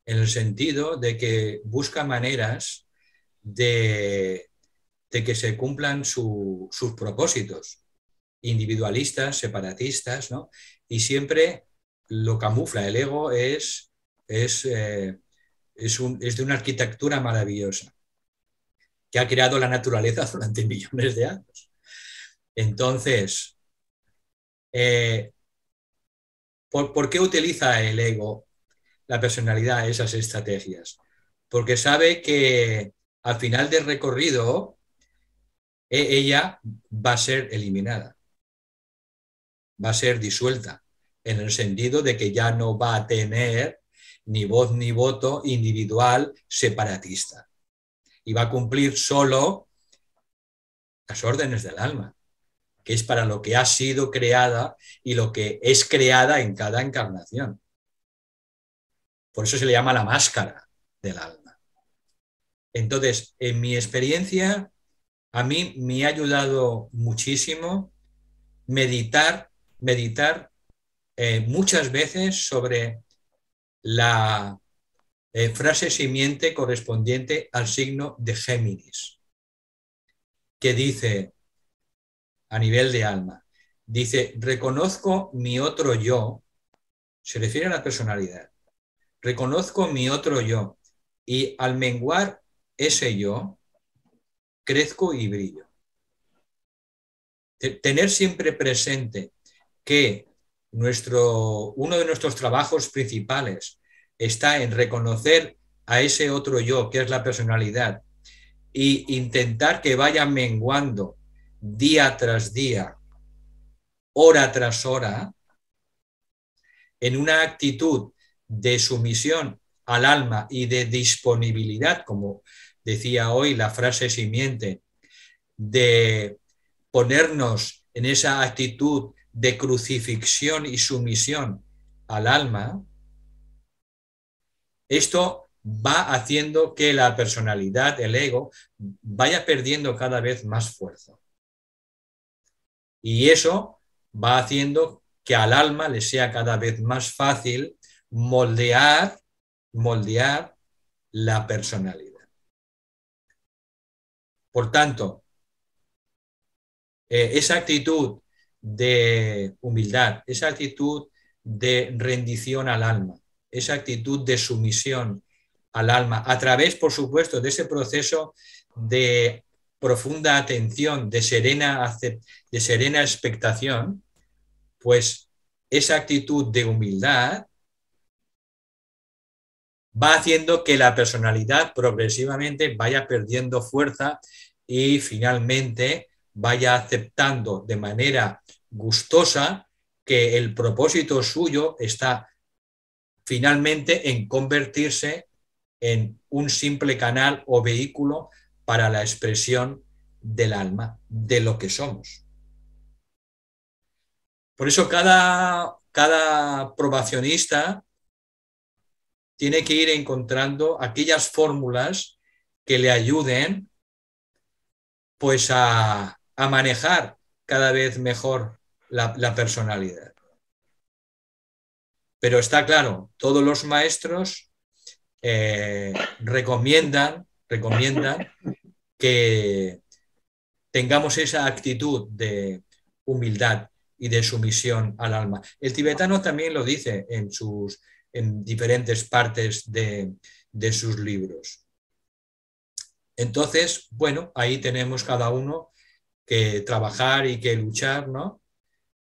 en el sentido de que busca maneras de que se cumplan sus propósitos individualistas, separatistas, ¿no? Y siempre lo camufla. El ego es de una arquitectura maravillosa que ha creado la naturaleza durante millones de años. Entonces, ¿por qué utiliza el ego, la personalidad, esas estrategias? Porque sabe que al final del recorrido ella va a ser eliminada, va a ser disuelta, en el sentido de que ya no va a tener ni voz ni voto individual separatista y va a cumplir solo las órdenes del alma, que es para lo que ha sido creada y lo que es creada en cada encarnación. Por eso se le llama la máscara del alma. Entonces, en mi experiencia, a mí me ha ayudado muchísimo meditar muchas veces sobre la frase simiente correspondiente al signo de Géminis, que dice, a nivel de alma, dice, reconozco mi otro yo, se refiere a la personalidad, reconozco mi otro yo y al menguar ese yo, crezco y brillo. Tener siempre presente que uno de nuestros trabajos principales está en reconocer a ese otro yo, que es la personalidad, e intentar que vaya menguando día tras día, hora tras hora, en una actitud de sumisión al alma y de disponibilidad, como decía hoy la frase simiente, de ponernos en esa actitud de crucifixión y sumisión al alma, esto va haciendo que la personalidad, el ego, vaya perdiendo cada vez más fuerza. Y eso va haciendo que al alma le sea cada vez más fácil moldear la personalidad. Por tanto, esa actitud de humildad, esa actitud de rendición al alma, esa actitud de sumisión al alma, a través, por supuesto, de ese proceso de profunda atención, de serena expectación, pues esa actitud de humildad va haciendo que la personalidad progresivamente vaya perdiendo fuerza y finalmente vaya aceptando de manera gustosa que el propósito suyo está finalmente en convertirse en un simple canal o vehículo para la expresión del alma, de lo que somos. Por eso cada probacionista tiene que ir encontrando aquellas fórmulas que le ayuden pues a manejar cada vez mejor la personalidad. Pero está claro, todos los maestros recomiendan que tengamos esa actitud de humildad y de sumisión al alma. El tibetano también lo dice en diferentes partes de sus libros. Entonces, bueno, ahí tenemos cada uno que trabajar y que luchar, ¿no?,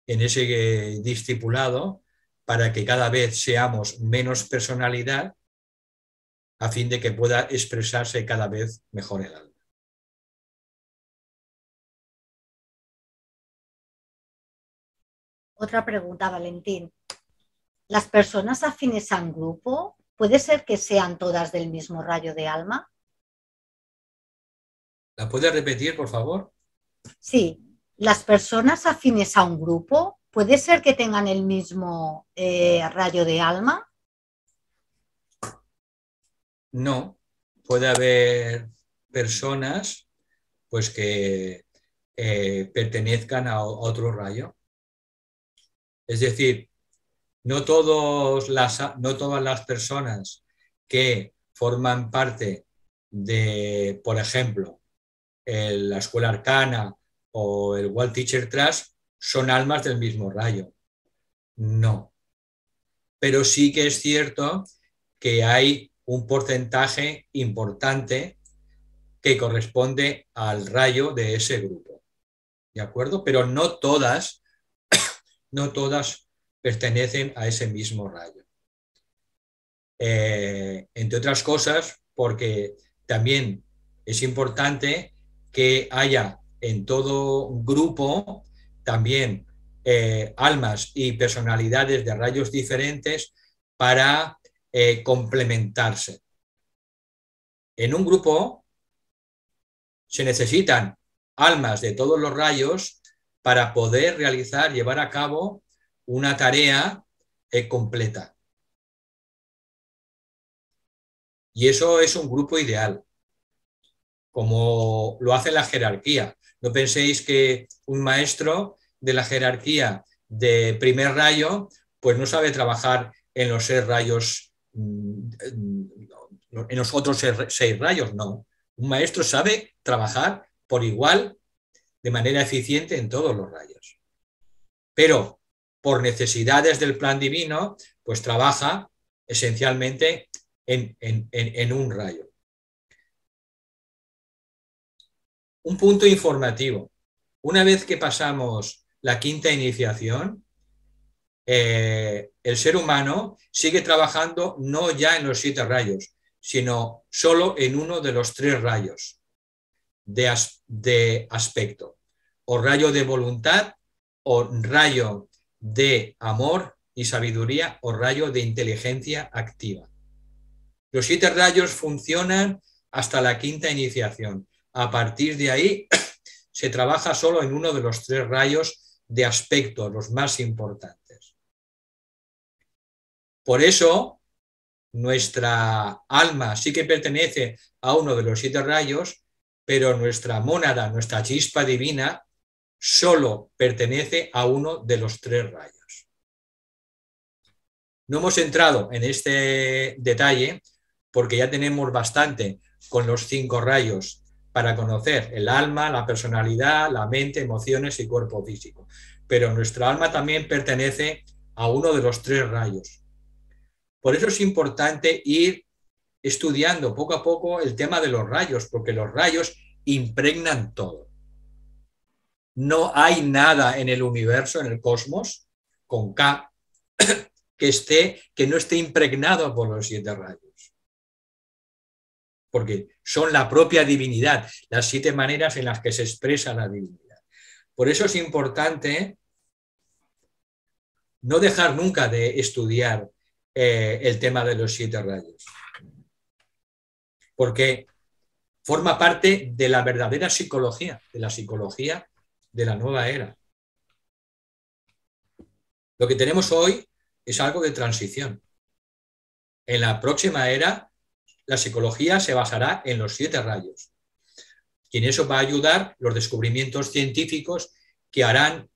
en ese discipulado para que cada vez seamos menos personalidad a fin de que pueda expresarse cada vez mejor el alma. Otra pregunta, Valentín. ¿Las personas afines a un grupo, puede ser que sean todas del mismo rayo de alma? ¿La puedes repetir, por favor? Sí. ¿Las personas afines a un grupo, puede ser que tengan el mismo rayo de alma? No. Puede haber personas pues que pertenezcan a otro rayo. Es decir, no todas las personas que forman parte de, por ejemplo, la Escuela Arcana o el World Teacher Trust son almas del mismo rayo. No. Pero sí que es cierto que hay un porcentaje importante que corresponde al rayo de ese grupo. ¿De acuerdo? Pero no todas pertenecen a ese mismo rayo. Entre otras cosas, porque también es importante que haya en todo grupo también almas y personalidades de rayos diferentes para complementarse. En un grupo se necesitan almas de todos los rayos para poder realizar, llevar a cabo una tarea completa. Y eso es un grupo ideal, como lo hace la jerarquía. No penséis que un maestro de la jerarquía de primer rayo pues no sabe trabajar en los 6 rayos, en los otros 6 rayos, no. Un maestro sabe trabajar por igual, de manera eficiente en todos los rayos. Pero por necesidades del plan divino, pues trabaja esencialmente en un rayo. Un punto informativo. Una vez que pasamos la quinta iniciación, el ser humano sigue trabajando no ya en los 7 rayos, sino solo en uno de los 3 rayos de aspecto, o rayo de voluntad, o rayo de amor y sabiduría, o rayo de inteligencia activa. Los 7 rayos funcionan hasta la quinta iniciación. A partir de ahí se trabaja solo en uno de los 3 rayos de aspecto, los más importantes. Por eso, nuestra alma sí que pertenece a uno de los 7 rayos, pero nuestra mónada, nuestra chispa divina, solo pertenece a uno de los 3 rayos. No hemos entrado en este detalle porque ya tenemos bastante con los 5 rayos para conocer el alma, la personalidad, la mente, emociones y cuerpo físico. Pero nuestra alma también pertenece a uno de los 3 rayos. Por eso es importante ir estudiando poco a poco el tema de los rayos, porque los rayos impregnan todo. No hay nada en el universo, en el cosmos, con K, que no esté impregnado por los 7 rayos. Porque son la propia divinidad, las 7 maneras en las que se expresa la divinidad. Por eso es importante no dejar nunca de estudiar el tema de los 7 rayos. Porque forma parte de la verdadera psicología, de la psicología de la nueva era. Lo que tenemos hoy es algo de transición. En la próxima era, la psicología se basará en los 7 rayos. Y en eso va a ayudar los descubrimientos científicos que harán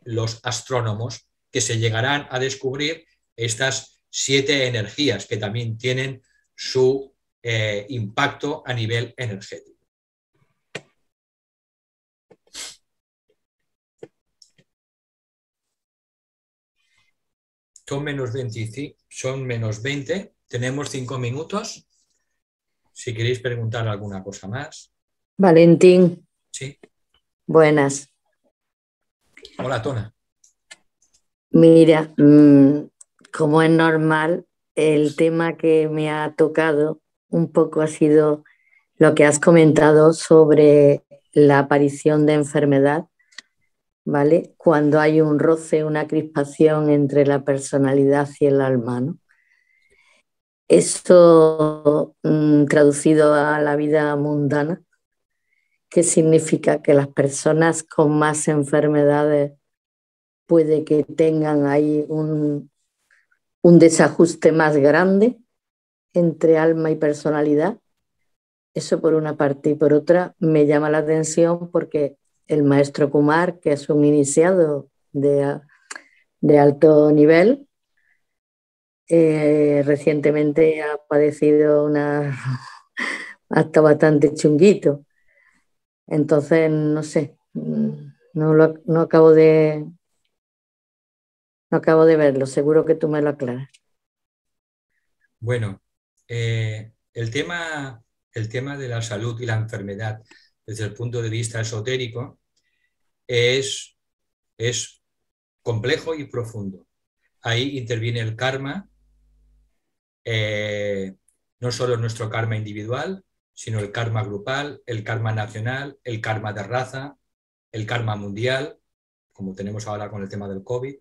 los astrónomos, que se llegarán a descubrir estas 7 energías que también tienen su impacto a nivel energético. Son menos 25, son menos 20. Tenemos 5 minutos. Si queréis preguntar alguna cosa más. Valentín. Sí. Buenas. Hola, Tona. Mira, como es normal, el tema que me ha tocado un poco ha sido lo que has comentado sobre la aparición de enfermedad ¿vale? Cuando hay un roce, una crispación entre la personalidad y el alma, ¿no? Eso, traducido a la vida mundana, ¿qué significa? Que las personas con más enfermedades puede que tengan ahí un desajuste más grande entre alma y personalidad. Eso por una parte. Y por otra, me llama la atención porque el maestro Kumar, que es un iniciado de alto nivel, recientemente ha padecido hasta bastante chunguito. Entonces, no sé, no acabo de verlo. Seguro que tú me lo aclaras. Bueno, el tema de la salud y la enfermedad desde el punto de vista esotérico es complejo y profundo. Ahí interviene el karma, no solo nuestro karma individual, sino el karma grupal, el karma nacional, el karma de raza, el karma mundial, como tenemos ahora con el tema del COVID.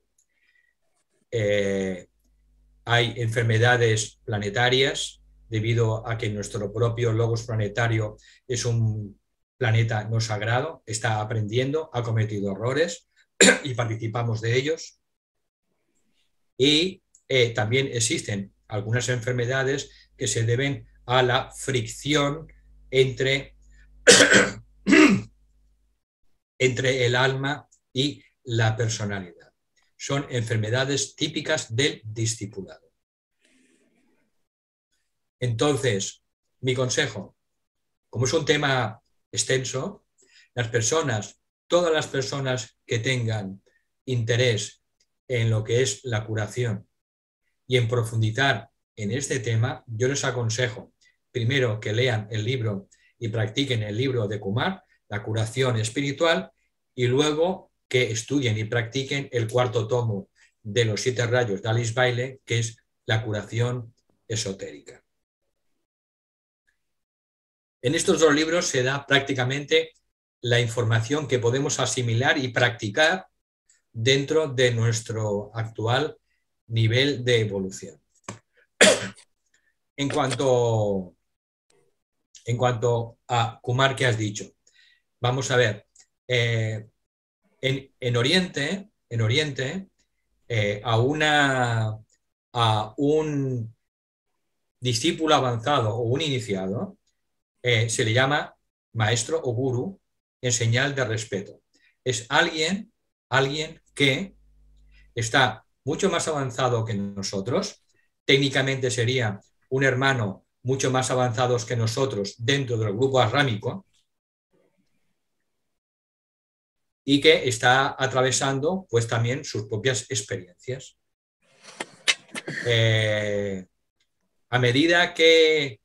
Hay enfermedades planetarias debido a que nuestro propio logos planetario es un planeta no sagrado, está aprendiendo, ha cometido errores y participamos de ellos. Y también existen algunas enfermedades que se deben a la fricción entre el alma y la personalidad. Son enfermedades típicas del discipulado. Entonces, mi consejo, como es un tema extenso, todas las personas que tengan interés en lo que es la curación y en profundizar en este tema, yo les aconsejo primero que lean el libro y practiquen el libro de Kumar, La curación espiritual, y luego que estudien y practiquen el 4º tomo de los 7 rayos de Alice Bailey, que es la curación esotérica. En estos 2 libros se da prácticamente la información que podemos asimilar y practicar dentro de nuestro actual nivel de evolución. En cuanto a Kumar, que has dicho, vamos a ver, en Oriente, a un discípulo avanzado o un iniciado se le llama maestro o guru en señal de respeto. Es alguien que está mucho más avanzado que nosotros, técnicamente sería un hermano mucho más avanzados que nosotros dentro del grupo arrámico, y que está atravesando pues también sus propias experiencias. A medida que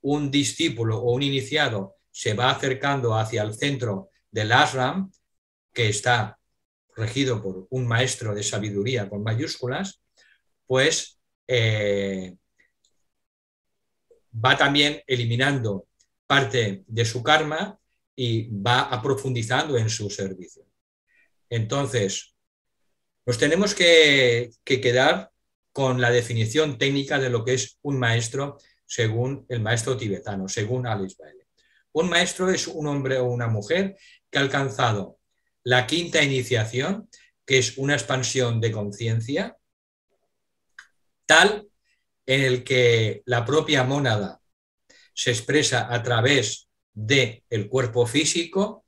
un discípulo o un iniciado se va acercando hacia el centro del ashram, que está regido por un maestro de sabiduría con mayúsculas, pues va también eliminando parte de su karma y va profundizando en su servicio. Entonces, nos tenemos que quedar con la definición técnica de lo que es un maestro según el maestro tibetano, según Alice Bailey. Un maestro es un hombre o una mujer que ha alcanzado la 5ª iniciación, que es una expansión de conciencia, tal en el que la propia mónada se expresa a través del cuerpo físico,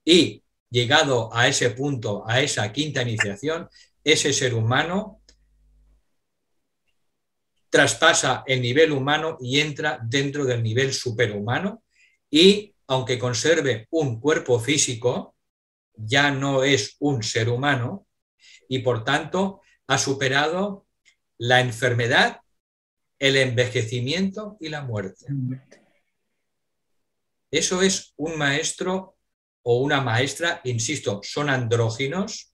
y llegado a ese punto, a esa 5ª iniciación, ese ser humano traspasa el nivel humano y entra dentro del nivel superhumano, y aunque conserve un cuerpo físico, ya no es un ser humano y por tanto ha superado la enfermedad, el envejecimiento y la muerte. Eso es un maestro o una maestra, insisto, son andróginos,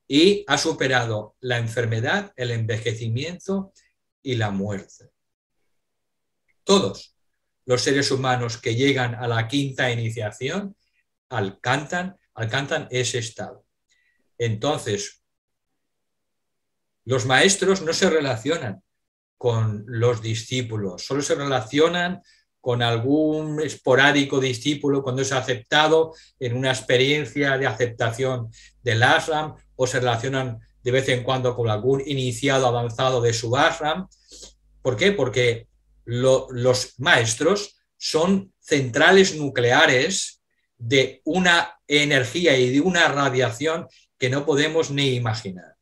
y ha superado la enfermedad, el envejecimiento y la muerte. Todos los seres humanos que llegan a la 5ª iniciación alcanzan ese estado. Entonces, los maestros no se relacionan con los discípulos, solo se relacionan con algún esporádico discípulo cuando es aceptado en una experiencia de aceptación del ashram, o se relacionan de vez en cuando con algún iniciado avanzado de su ashram. ¿Por qué? Porque los maestros son centrales nucleares de una energía y de una radiación que no podemos ni imaginar.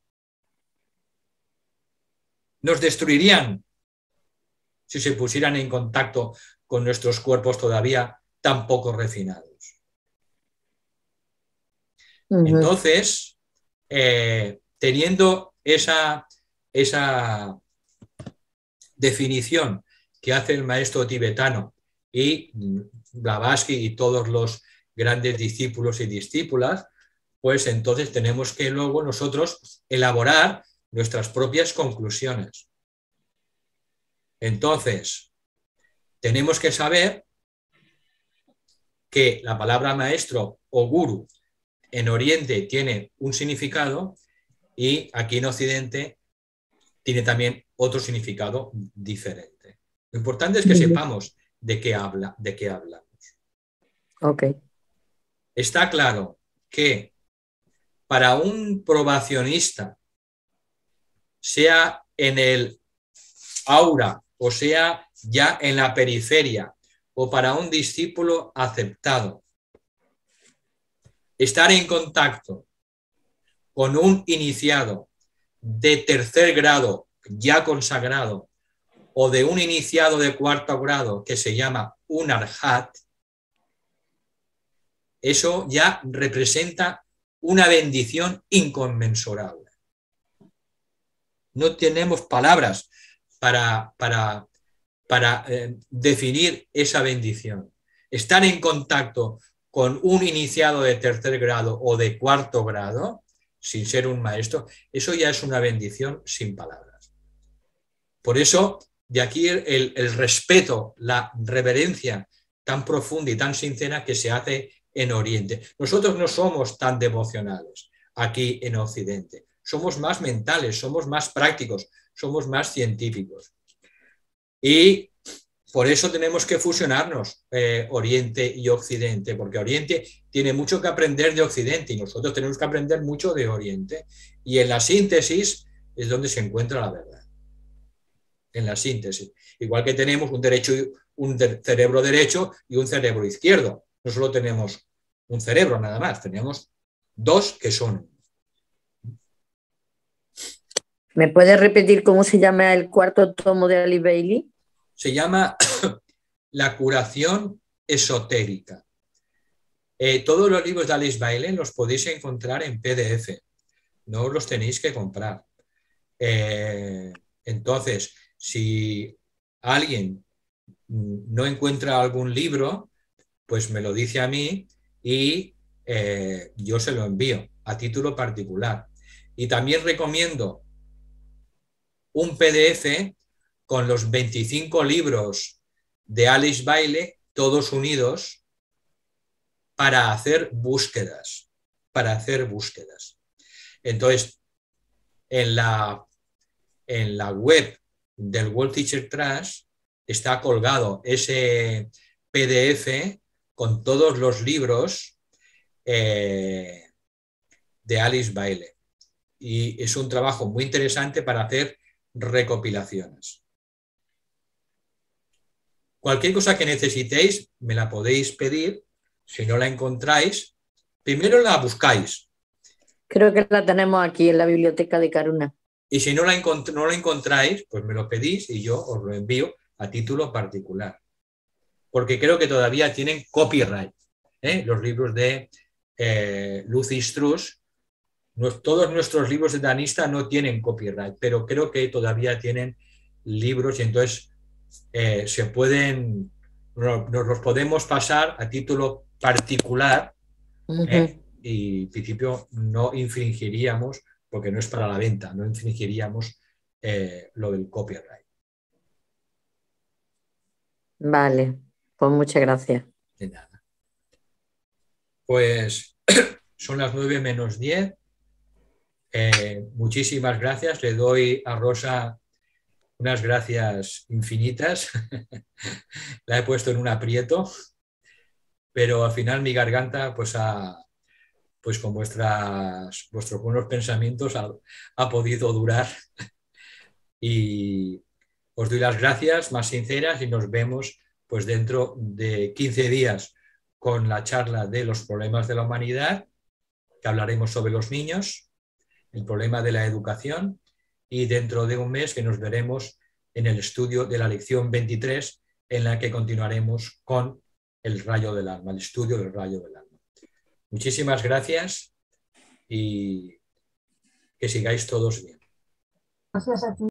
Nos destruirían si se pusieran en contacto con nuestros cuerpos todavía tan poco refinados. Entonces, teniendo esa definición que hace el maestro tibetano y Blavatsky y todos los grandes discípulos y discípulas, pues entonces tenemos que luego nosotros elaborar nuestras propias conclusiones. Entonces, tenemos que saber que la palabra maestro o guru en Oriente tiene un significado y aquí en Occidente tiene también otro significado diferente. Lo importante es que sepamos de qué hablamos. Okay. Está claro que para un probacionista, sea en el aura o sea ya en la periferia, o para un discípulo aceptado, estar en contacto con un iniciado de tercer grado ya consagrado o de un iniciado de cuarto grado que se llama un arhat, eso ya representa una bendición inconmensurable. No tenemos palabras para definir esa bendición. Estar en contacto con un iniciado de tercer grado o de cuarto grado, sin ser un maestro, eso ya es una bendición sin palabras. Por eso, de aquí el respeto, la reverencia tan profunda y tan sincera que se hace en Oriente. Nosotros no somos tan devocionales aquí en Occidente. Somos más mentales, somos más prácticos, somos más científicos. Y por eso tenemos que fusionarnos Oriente y Occidente, porque Oriente tiene mucho que aprender de Occidente y nosotros tenemos que aprender mucho de Oriente. Y en la síntesis es donde se encuentra la verdad. En la síntesis. Igual que tenemos un cerebro derecho y un cerebro izquierdo. No solo tenemos un cerebro nada más, tenemos dos que son. ¿Me puedes repetir cómo se llama el cuarto tomo de Alice Bailey? Se llama La curación esotérica. Todos los libros de Alice Bailey los podéis encontrar en PDF. No los tenéis que comprar. Entonces, si alguien no encuentra algún libro, pues me lo dice a mí y yo se lo envío a título particular. Y también recomiendo un PDF con los 25 libros de Alice Bailey, todos unidos, para hacer búsquedas. Entonces, en la web del World Teacher Trust está colgado ese PDF con todos los libros de Alice Bailey. Y es un trabajo muy interesante para hacer recopilaciones. Cualquier cosa que necesitéis me la podéis pedir. Si no la encontráis, primero la buscáis. Creo que la tenemos aquí en la biblioteca de Karuna. Y si no la encontráis, pues me lo pedís y yo os lo envío a título particular. Porque creo que todavía tienen copyright. Los libros de Lucy Strauss, todos nuestros libros de Danista no tienen copyright, pero creo que todavía tienen libros y entonces nos los podemos pasar a título particular y en principio no infringiríamos, porque no es para la venta, no infringiríamos lo del copyright. Vale, pues muchas gracias. De nada. Pues son las 9 menos 10. Muchísimas gracias. Le doy a Rosa unas gracias infinitas. La he puesto en un aprieto, pero al final mi garganta, pues con vuestros buenos pensamientos ha podido durar. Y os doy las gracias más sinceras y nos vemos pues dentro de 15 días con la charla de los problemas de la humanidad, que hablaremos sobre los niños, el problema de la educación, y dentro de un mes que nos veremos en el estudio de la lección 23, en la que continuaremos con el rayo del alma, el estudio del rayo del alma. Muchísimas gracias y que sigáis todos bien. Gracias a ti.